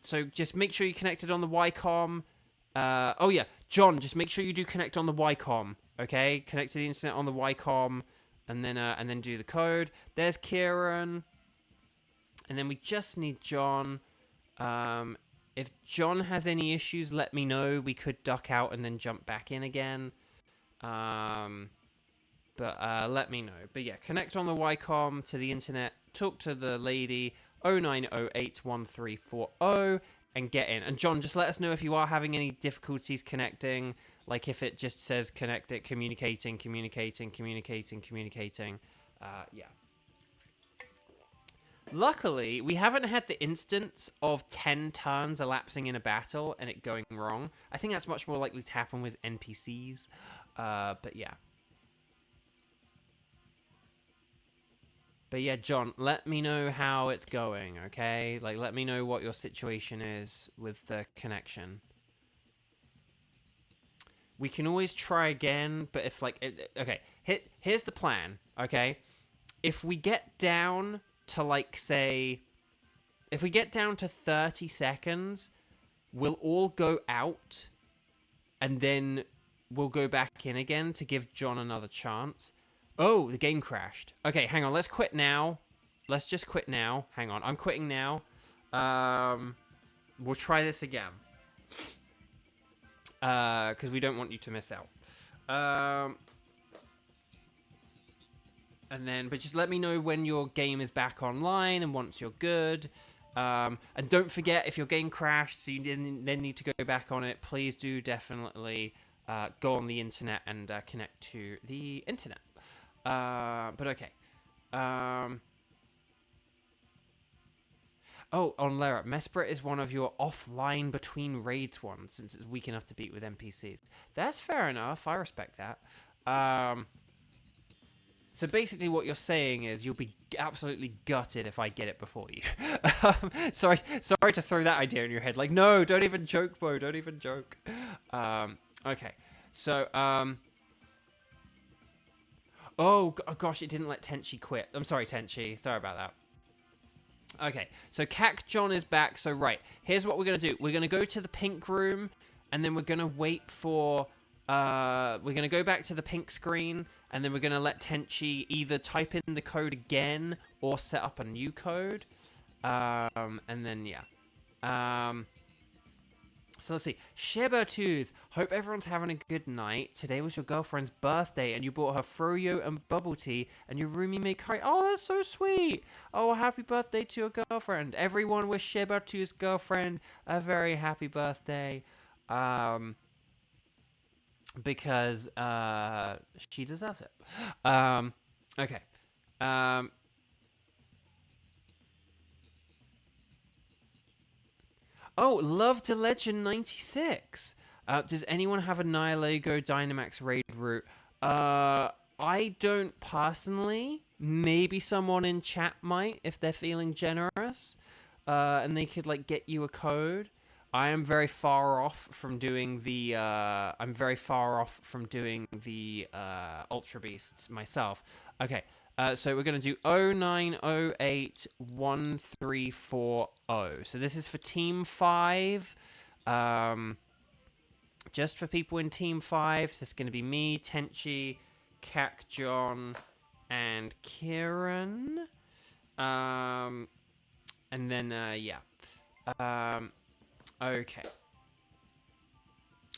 So just make sure you're connected on the Ycom. Oh yeah, John, just make sure you do connect on the Ycom. Okay, connect to the internet on the Ycom, and then do the code. There's Kieran. And then we just need John. If John has any issues, let me know. We could duck out and then jump back in again. But let me know. But yeah, connect on the Ycom to the internet. Talk to the lady 09081340. and get in. And John, just let us know if you are having any difficulties connecting. Like if it just says communicating. Yeah. Luckily, we haven't had the instance of 10 turns elapsing in a battle and it going wrong. I think that's much more likely to happen with NPCs. But yeah. But yeah, John, let me know how it's going, okay? Like, let me know what your situation is with the connection. We can always try again, but if, like... okay, here's the plan, okay? If we get down to, like, say... If we get down to 30 seconds, we'll all go out, and then we'll go back in again to give John another chance. Oh, the game crashed. Okay, hang on. Let's quit now. Let's just quit now. Hang on. I'm quitting now. We'll try this again. Because we don't want you to miss out. And then, but just let me know when your game is back online and once you're good. And don't forget, if your game crashed, so you then need to go back on it, please do definitely go on the internet and connect to the internet. But okay. Oh, on Lara, Mesprit is one of your offline between raids ones, since it's weak enough to beat with NPCs. That's fair enough. I respect that. So basically what you're saying is you'll be absolutely gutted if I get it before you. Sorry to throw that idea in your head. Like, no, don't even joke, Bo. Don't even joke. Okay. So, oh, gosh, it didn't let Tenchi quit. I'm sorry, Tenchi. Sorry about that. Okay, so Cac John is back. So, right, here's what we're going to do. We're going to go to the pink room, and then we're going to wait for... we're going to go back to the pink screen, and then we're going to let Tenchi either type in the code again or set up a new code. And then, yeah. So let's see. Shibatooth, hope everyone's having a good night. Today was your girlfriend's birthday, and you bought her froyo and bubble tea, and your roomie made curry. Oh, that's so sweet. Oh, happy birthday to your girlfriend. Everyone wish Shibatooth's girlfriend a very happy birthday. Because she deserves it. Okay. Oh, Love to Legend 96. Does anyone have a Nihilego Dynamax raid route? I don't personally. Maybe someone in chat might, if they're feeling generous. And they could, like, get you a code. I am very far off from doing the, Ultra Beasts myself. Okay. So we're going to do 09081340. So this is for Team 5. Just for people in Team 5. So it's going to be me, Tenchi, Cac John, and Kieran. And then, yeah. Okay.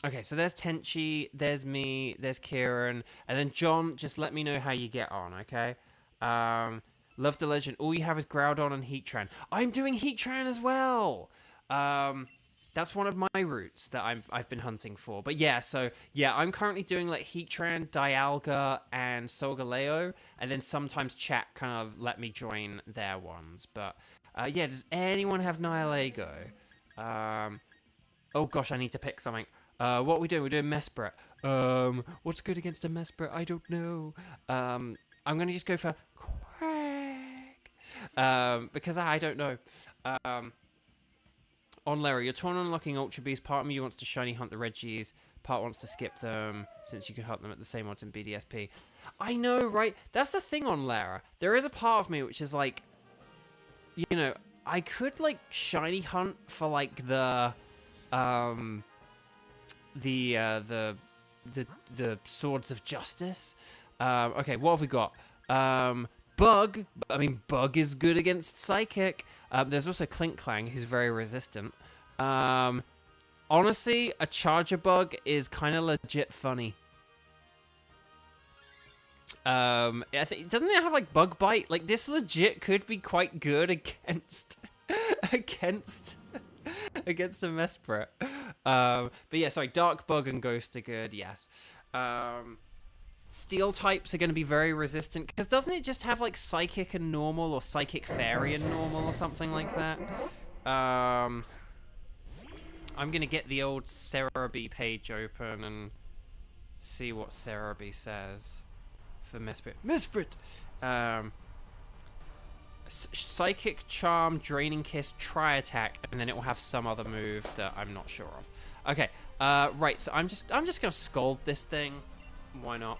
Okay, so there's Tenchi, there's me, there's Kieran, and then John, just let me know how you get on, okay? Love the Legend. All you have is Groudon and Heatran. I'm doing Heatran as well! That's one of my routes that I've been hunting for. But yeah, so, yeah, I'm currently doing, like, Heatran, Dialga, and Solgaleo, and then sometimes chat kind of let me join their ones. But, yeah, does anyone have Nihilego? Oh gosh, I need to pick something. What are we doing? We're doing Mesprit. What's good against a Mesprit? I don't know. I'm gonna just go for Quack. Because I don't know. On Larry, you're torn on unlocking Ultra Beast. Part of me wants to shiny hunt the Reggies. Part wants to skip them, since you can hunt them at the same odds in BDSP. I know, right? That's the thing on Lara. There is a part of me which is like, you know, I could, like, shiny hunt for, like, the Swords of Justice. Okay, what have we got? Bug. I mean, Bug is good against Psychic. There's also Clink Clang, who's very resistant. Honestly, a Charger Bug is kind of legit funny. I think, doesn't it have, like, Bug Bite? Like, this legit could be quite good against against a Mesprit. But yeah, sorry, Dark Bug and Ghost are good, yes. Steel types are going to be very resistant, because doesn't it just have, like, Psychic and Normal, or Psychic Fairy and Normal, or something like that? I'm going to get the old Cerebi page open and see what Cerebi says for Mesprit. Mesprit! Psychic Charm, Draining Kiss, Tri-Attack, and then it will have some other move that I'm not sure of. Okay, right, so I'm just gonna scold this thing. Why not?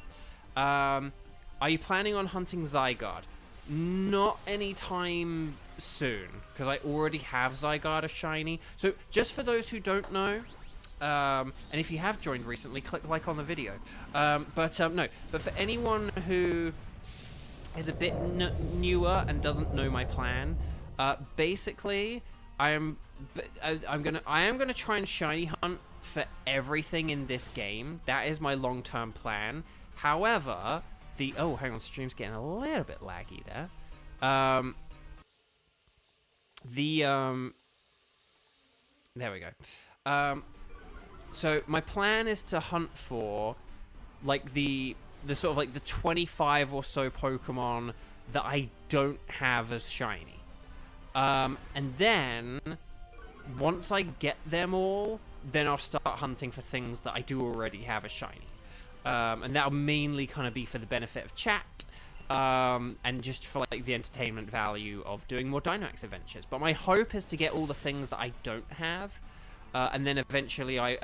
Are you planning on hunting Zygarde? Not anytime soon, because I already have Zygarde a shiny. So, just for those who don't know, and if you have joined recently, click like on the video. No, but for anyone who is a bit newer and doesn't know my plan, basically, I am gonna try and shiny hunt for everything in this game. That is my long-term plan. However, oh, hang on, stream's getting a little bit laggy there. There we go. So my plan is to hunt for, like, the sort of, like, the 25 or so Pokemon that I don't have as shiny. And then, once I get them all, then I'll start hunting for things that I do already have as shiny. And that'll mainly kind of be for the benefit of chat, and just for, like, the entertainment value of doing more Dynamax adventures. But my hope is to get all the things that I don't have, and then eventually I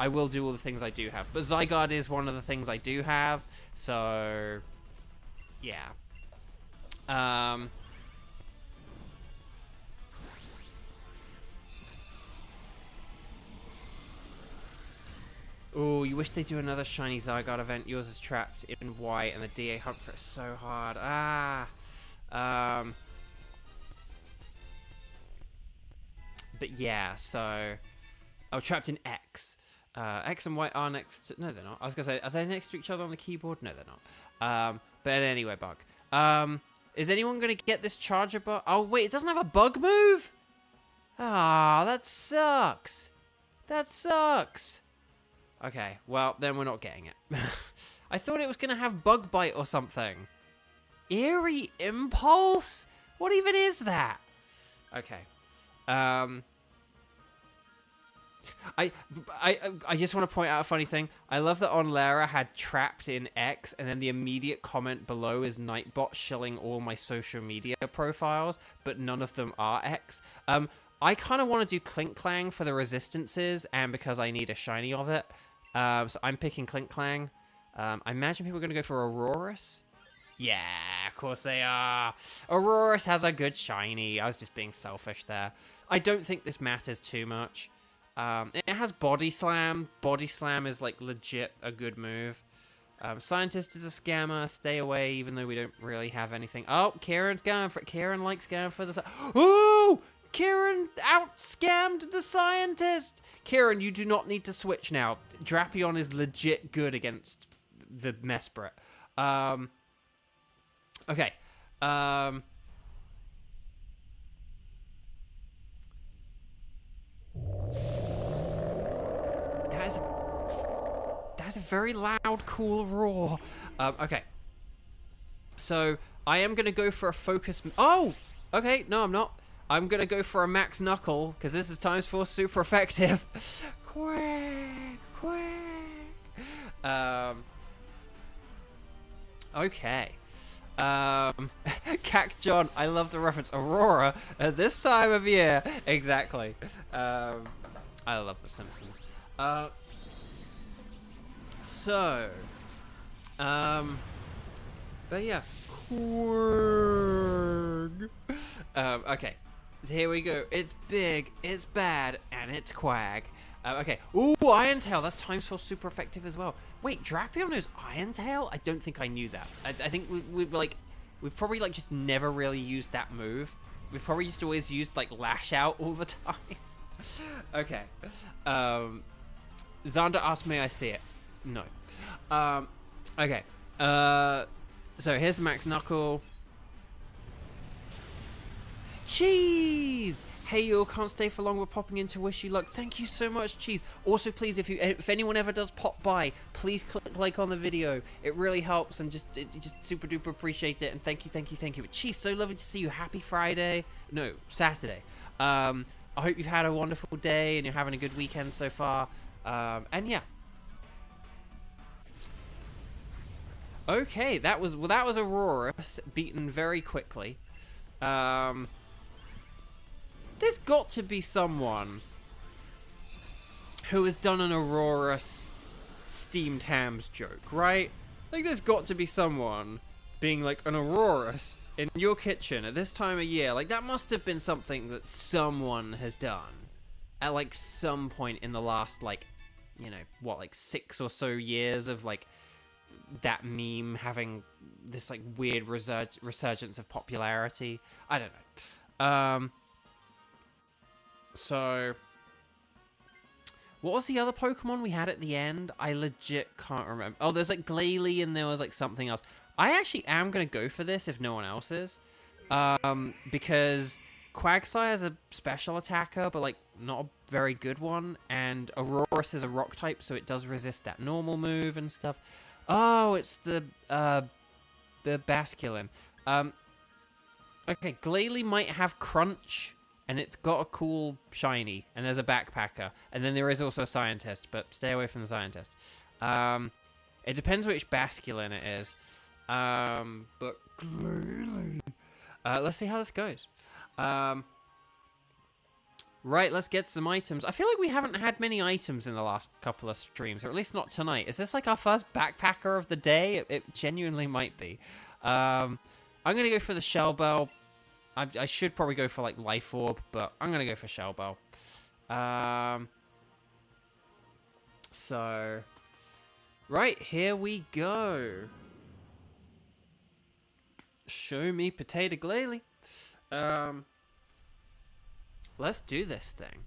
will do all the things I do have. But Zygarde is one of the things I do have, so yeah. Oh, you wish they'd do another shiny Zygarde event. Yours is trapped in white, and the DA hunt for it is so hard. But yeah, so I was trapped in X. X and Y are next to... No, they're not. I was going to say, are they next to each other on the keyboard? No, they're not. But anyway, Bug. Is anyone going to get this Charger Bug? Oh, wait, it doesn't have a Bug move? Ah, that sucks. That sucks. Okay, well, then we're not getting it. I thought it was going to have Bug Bite or something. Eerie Impulse? What even is that? Okay. I just want to point out a funny thing. I love that Onlera had trapped in X, and then the immediate comment below is Nightbot shilling all my social media profiles, but none of them are X. I kind of want to do Clink Clang for the resistances, and because I need a shiny of it. So I'm picking Clink Clang. I imagine people are going to go for Aurorus. Yeah, of course they are. Aurorus has a good shiny. I was just being selfish there. I don't think this matters too much. It has Body Slam. Body Slam is, like, legit a good move. Scientist is a scammer. Stay away, even though we don't really have anything. Oh, Kieran's going for it. Kieran likes going for the... Oh! Kieran out-scammed the Scientist! Kieran, you do not need to switch now. Drapion is legit good against the Mesprit. Okay. That is a very loud, cool roar. Okay. So, I am going to go for a focus... Oh! Okay, no, I'm not. I'm going to go for a Max Knuckle, because this is times 4 super effective. Quack! Quack! Okay. Cac John, I love the reference. Aurora, at this time of year. Exactly. I love The Simpsons. But yeah. Quirg. Okay. So here we go. It's big, it's bad, and it's Quag. Okay. Ooh, Iron Tail. That's times 4 super effective as well. Wait, Drapion knows Iron Tail? I don't think I knew that. I think we've probably, like, just never really used that move. We've probably just always used, like, Lash Out all the time. Okay. Xander asked, may I see it? No. Okay. So here's the Max Knuckle. Cheese! Hey yo, can't stay for long. We're popping in to wish you luck. Thank you so much, Cheese. Also, please, if anyone ever does pop by, please click like on the video. It really helps, and just super duper appreciate it. And thank you. But Cheese, so lovely to see you. Happy Friday. No, Saturday. I hope you've had a wonderful day and you're having a good weekend so far. And yeah. Okay, that was Aurora beaten very quickly. There's got to be someone who has done an Aurora steamed hams joke, right? Like, there's got to be someone being like, an Aurora in your kitchen at this time of year. Like, that must have been something that someone has done at, like, some point in the last, like, you know, what, like 6 or so years of, like, that meme having this, like, weird resurgence of popularity. I don't know. So, what was the other Pokemon we had at the end? I legit can't remember. Oh, there's like Glalie and there was like something else. I actually am going to go for this if no one else is. Because Quagsire is a special attacker, but like not a very good one. And Aurorus is a rock type, so it does resist that normal move and stuff. Oh, it's the Basculin. Okay, Glalie might have Crunch. And it's got a cool shiny, and there's a backpacker, and then there is also a scientist, but stay away from the scientist. It depends which Basculin it is. But clearly, let's see how this goes. Right, let's get some items. I feel like we haven't had many items in the last couple of streams, or at least not tonight. Is this like our first backpacker of the day? It genuinely might be. I'm gonna go for the Shell Bell. I should probably go for, like, Life Orb, but I'm going to go for Shell Bell. So, right, here we go. Show me Potato Glalie. Let's do this thing.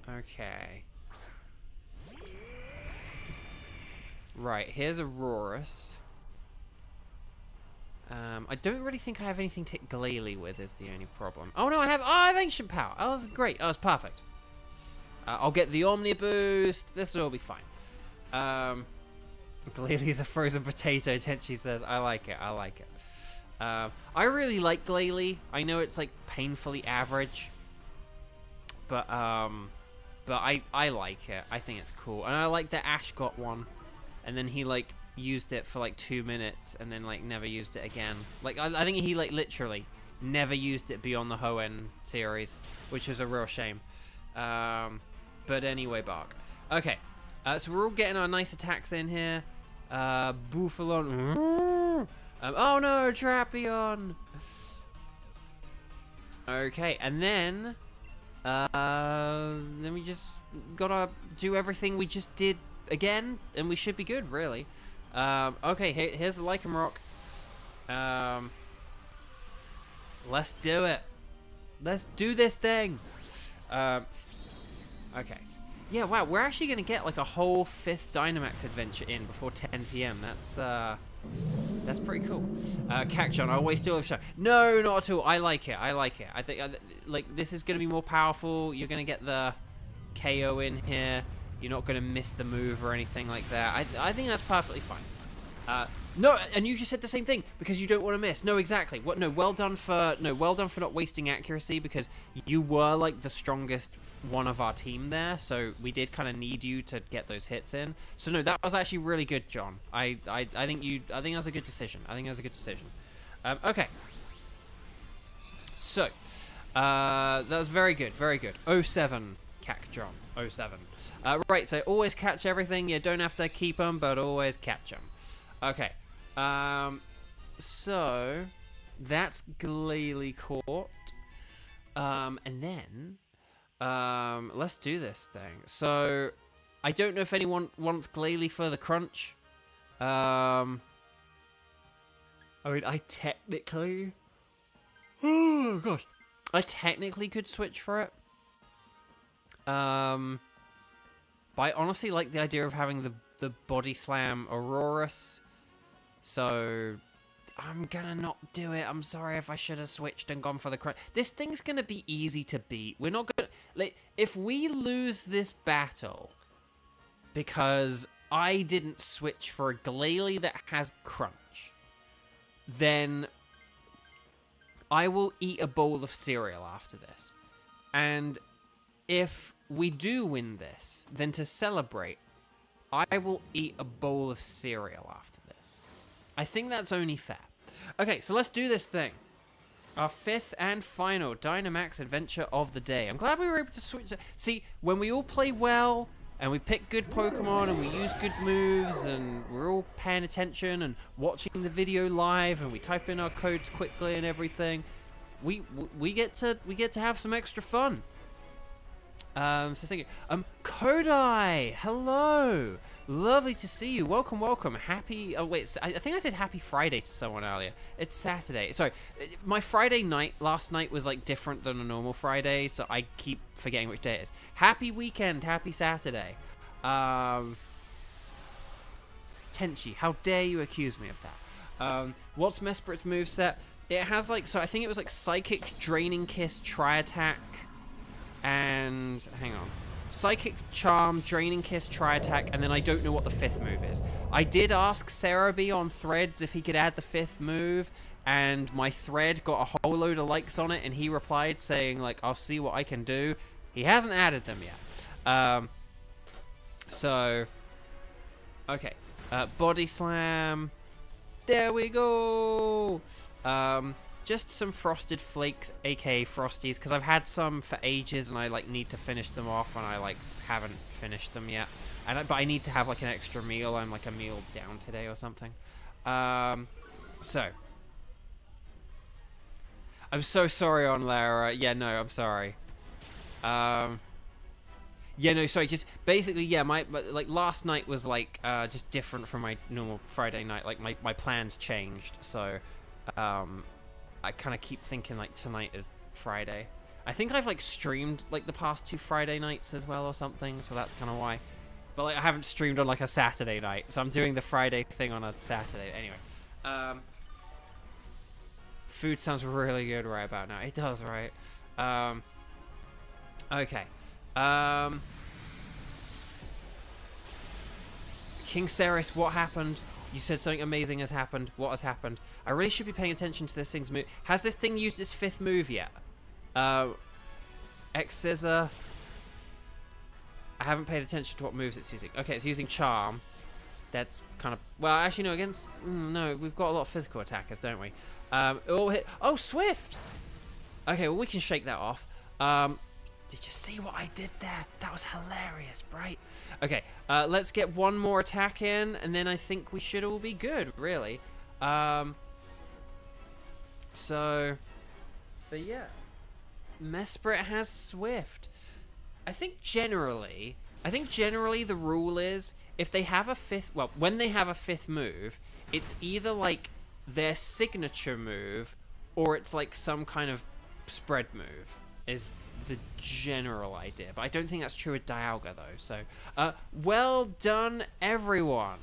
Okay. Right, here's Aurorus. I don't really think I have anything to hit Glalie with is the only problem. Oh no, I have Ancient Power. Oh, that's great. Oh, that's perfect. I'll get the Omni Boost. This will all be fine. Glalie's a frozen potato, Tenchi says. I like it. I really like Glalie. I know it's like painfully average. But I like it. I think it's cool. And I like that Ash got one. And then he, like, used it for, like, 2 minutes and then, like, never used it again. Like, I think he, like, literally never used it beyond the Hoenn series, which is a real shame. But anyway, Bark. Okay, so we're all getting our nice attacks in here. Bufalon. Oh, no, Drapion. Okay, and then we just gotta do everything we just did again, and we should be good, really. Okay, here's the Lycanroc. Let's do it. Let's do this thing. Okay. Yeah, wow, we're actually going to get like a whole 5th Dynamax adventure in before 10 p.m. That's pretty cool. Cacchon, I always still have show. No, not at all. I like it. I think, like, this is going to be more powerful. You're going to get the KO in here. You're not going to miss the move or anything like that. I think that's perfectly fine. No, and you just said the same thing because you don't want to miss. No, exactly. What? No, well done for not wasting accuracy because you were like the strongest one of our team there. So we did kind of need you to get those hits in. So no, that was actually really good, John. I think that was a good decision. Okay. So, that was very good. 07, Cac John. 07. Right, so always catch everything. You don't have to keep them, but always catch them. Okay. So that's Glalie caught. And then let's do this thing. So I don't know if anyone wants Glalie for the crunch. I mean, I technically could switch for it. But I honestly like the idea of having the Body Slam Aurorus. So I'm gonna not do it. I'm sorry if I should have switched and gone for the crown. This thing's gonna be easy to beat. We're not gonna... Like, if we lose this battle because I didn't switch for a Glalie that has crunch, then I will eat a bowl of cereal after this. And if we do win this, then to celebrate, I will eat a bowl of cereal after this. I think that's only fair. Okay, so let's do this thing. Our 5th and final Dynamax adventure of the day. I'm glad we were able to switch. See, when we all play well, and we pick good Pokemon, and we use good moves, and we're all paying attention, and watching the video live, and we type in our codes quickly and everything, we get to have some extra fun. So thank you. Kodai, hello, lovely to see you. Welcome, welcome. Happy. Oh wait, I think I said happy Friday to someone earlier. It's Saturday. Sorry, my Friday night last night was like different than a normal Friday, so I keep forgetting which day it is. Happy weekend, happy Saturday. Tenchi, how dare you accuse me of that? What's Mesprit's moveset? It has like, so I think it was like Psychic, Draining Kiss, Tri-Attack. And hang on, Psychic Charm, Draining Kiss, Tri-Attack, and then I don't know what the 5th move is. I did ask Cerebi on Threads if he could add the 5th move, and my thread got a whole load of likes on it, and he replied saying like, I'll see what I can do. He hasn't added them yet. So okay, Body Slam. There we go. Just some Frosted Flakes, aka Frosties, because I've had some for ages and I like need to finish them off and I like haven't finished them yet. But I need to have like an extra meal. I'm like a meal down today or something. So I'm so sorry on Lara. Yeah, no, I'm sorry. Yeah, no, sorry. Just basically, yeah, my like last night was like just different from my normal Friday night. Like my plans changed, so I kind of keep thinking like tonight is Friday. I think I've like streamed like the past 2 Friday nights as well or something, so that's kind of why. But like I haven't streamed on like a Saturday night, so I'm doing the Friday thing on a Saturday. Anyway, food sounds really good right about now. It does, right? Okay. King Ceres, what happened? You said something amazing has happened. What has happened? I really should be paying attention to this thing's move. Has this thing used its 5th move yet? X-Scissor. I haven't paid attention to what moves it's using. Okay, it's using Charm. That's kind of... Well, actually, no, against... no, we've got a lot of physical attackers, don't we? Oh, hit... Oh, Swift! Okay, well, we can shake that off. Did you see what I did there? That was hilarious, right? Okay, let's get one more attack in, and then I think we should all be good, really. So, but yeah. Mesprit has Swift. I think generally the rule is if they have a 5th, well, when they have a 5th move, it's either like their signature move or it's like some kind of spread move is the general idea. But I don't think that's true with Dialga though. So, well done everyone.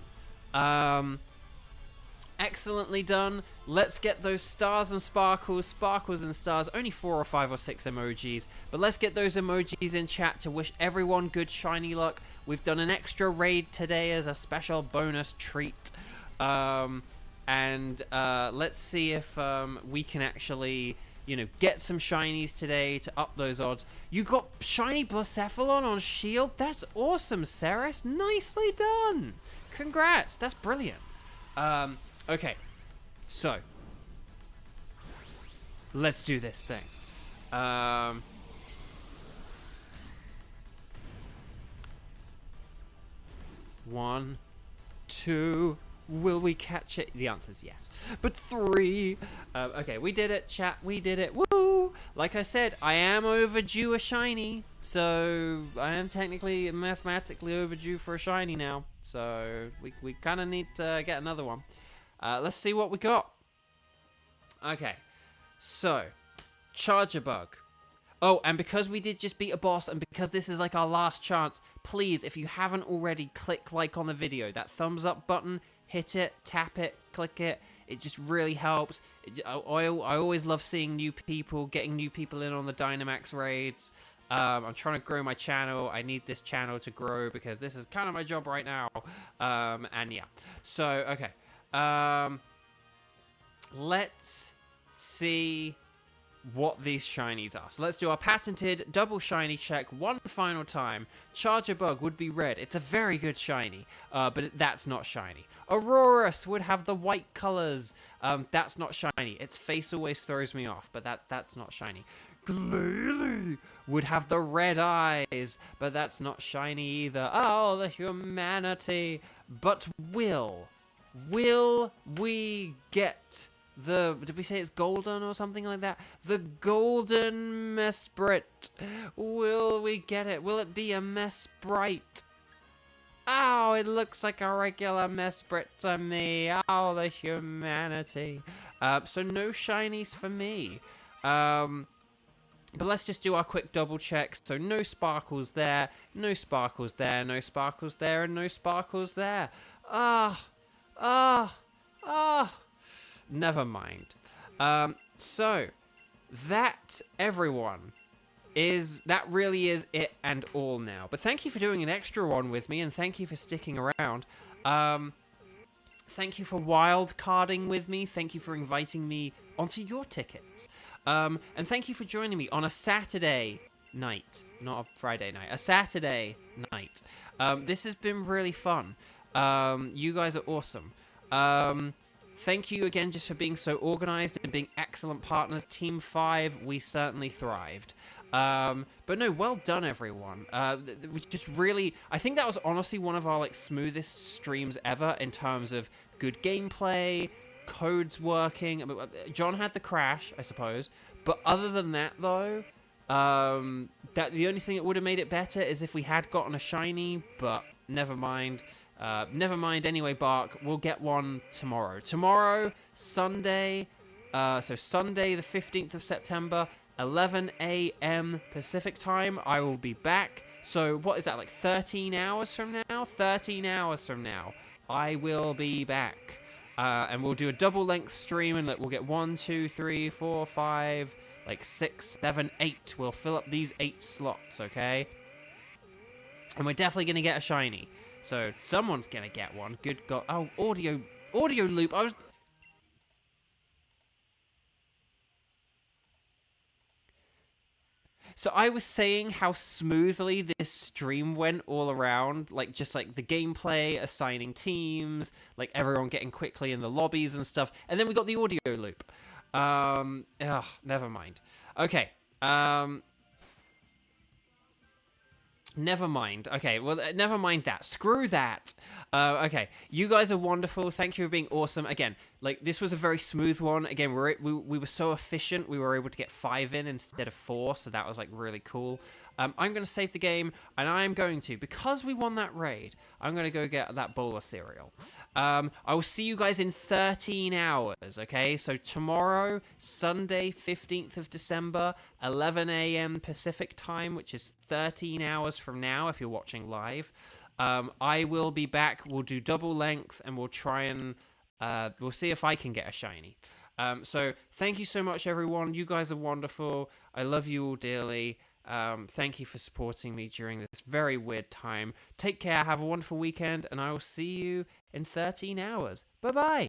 Excellently done. Let's get those stars and sparkles and stars. Only 4 or 5 or 6 emojis, but let's get those emojis in chat to wish everyone good shiny luck. We've done an extra raid today as a special bonus treat, and let's see if we can actually, you know, get some shinies today to up those odds. You got shiny Blacephalon on Shield. That's awesome, Ceres. Nicely done. Congrats. That's brilliant. Okay, so let's do this thing. 1, 2. Will we catch it? The answer's yes. But 3. Okay, we did it, chat. We did it. Woo! Like I said, I am overdue a shiny. So I am technically, mathematically overdue for a shiny now. So we kind of need to get another one. Let's see what we got. Okay, so Charger Bug. Oh, and because we did just beat a boss, and because this is like our last chance, please, if you haven't already, click like on the video. That thumbs up button, hit it, tap it, click it. It just really helps. I always love seeing new people, getting new people in on the Dynamax raids. I'm trying to grow my channel. I need this channel to grow because this is kind of my job right now. And yeah. So, okay. Let's see what these shinies are. So let's do our patented double shiny check one final time. Charger Bug would be red. It's a very good shiny, but that's not shiny. Aurorus would have the white colors. That's not shiny. Its face always throws me off, but that's not shiny. Glalie would have the red eyes, but that's not shiny either. Oh, the humanity. But will we get did we say it's golden or something like that? The golden Mesprit. Will we get it? Will it be a Mesprite? Oh, it looks like a regular Mesprit to me. Oh, the humanity. So no shinies for me. But let's just do our quick double check. So no sparkles there, no sparkles there, no sparkles there, and no sparkles there. Never mind. So that, everyone, that really is it and all now. But thank you for doing an extra one with me, and thank you for sticking around. Thank you for wild carding with me. Thank you for inviting me onto your tickets. And thank you for joining me on a Saturday night, not a Friday night, a Saturday night. This has been really fun. You guys are awesome. Thank you again just for being so organized and being excellent partners. Team 5, we certainly thrived. But no, well done, everyone. We just really, I think that was honestly one of our like smoothest streams ever in terms of good gameplay, codes working. I mean, John had the crash, I suppose. But other than that, though, that the only thing that would have made it better is if we had gotten a shiny, but never mind. Never mind anyway, Bark. We'll get one tomorrow. Tomorrow, Sunday, so Sunday the 15th of September, 11 a.m. Pacific time, I will be back. So what is that, like 13 hours from now? 13 hours from now, I will be back. And we'll do a double length stream, and we'll get 1, 2, 3, 4, 5, like 6, 7, 8. We'll fill up these 8 slots, okay? And we're definitely going to get a shiny. So someone's gonna get one. Good God! Oh, audio loop. So I was saying how smoothly this stream went all around, like just like the gameplay, assigning teams, like everyone getting quickly in the lobbies and stuff, and then we got the audio loop. Never mind. Okay. Never mind. Okay, well, never mind that. Screw that. Okay, you guys are wonderful. Thank you for being awesome. Again, like, this was a very smooth one. Again, we were so efficient. We were able to get 5 in instead of 4, so that was, like, really cool. I'm going to save the game, and I'm going to, because we won that raid, I'm going to go get that bowl of cereal. I will see you guys in 13 hours, okay? So tomorrow, Sunday, 15th of December, 11 a.m. Pacific time, which is 13 hours from now if you're watching live. I will be back. We'll do double length, and we'll try and we'll see if I can get a shiny. So thank you so much, everyone. You guys are wonderful. I love you all dearly. Thank you for supporting me during this very weird time. Take care. Have a wonderful weekend, and I will see you in 13 hours. Bye-bye.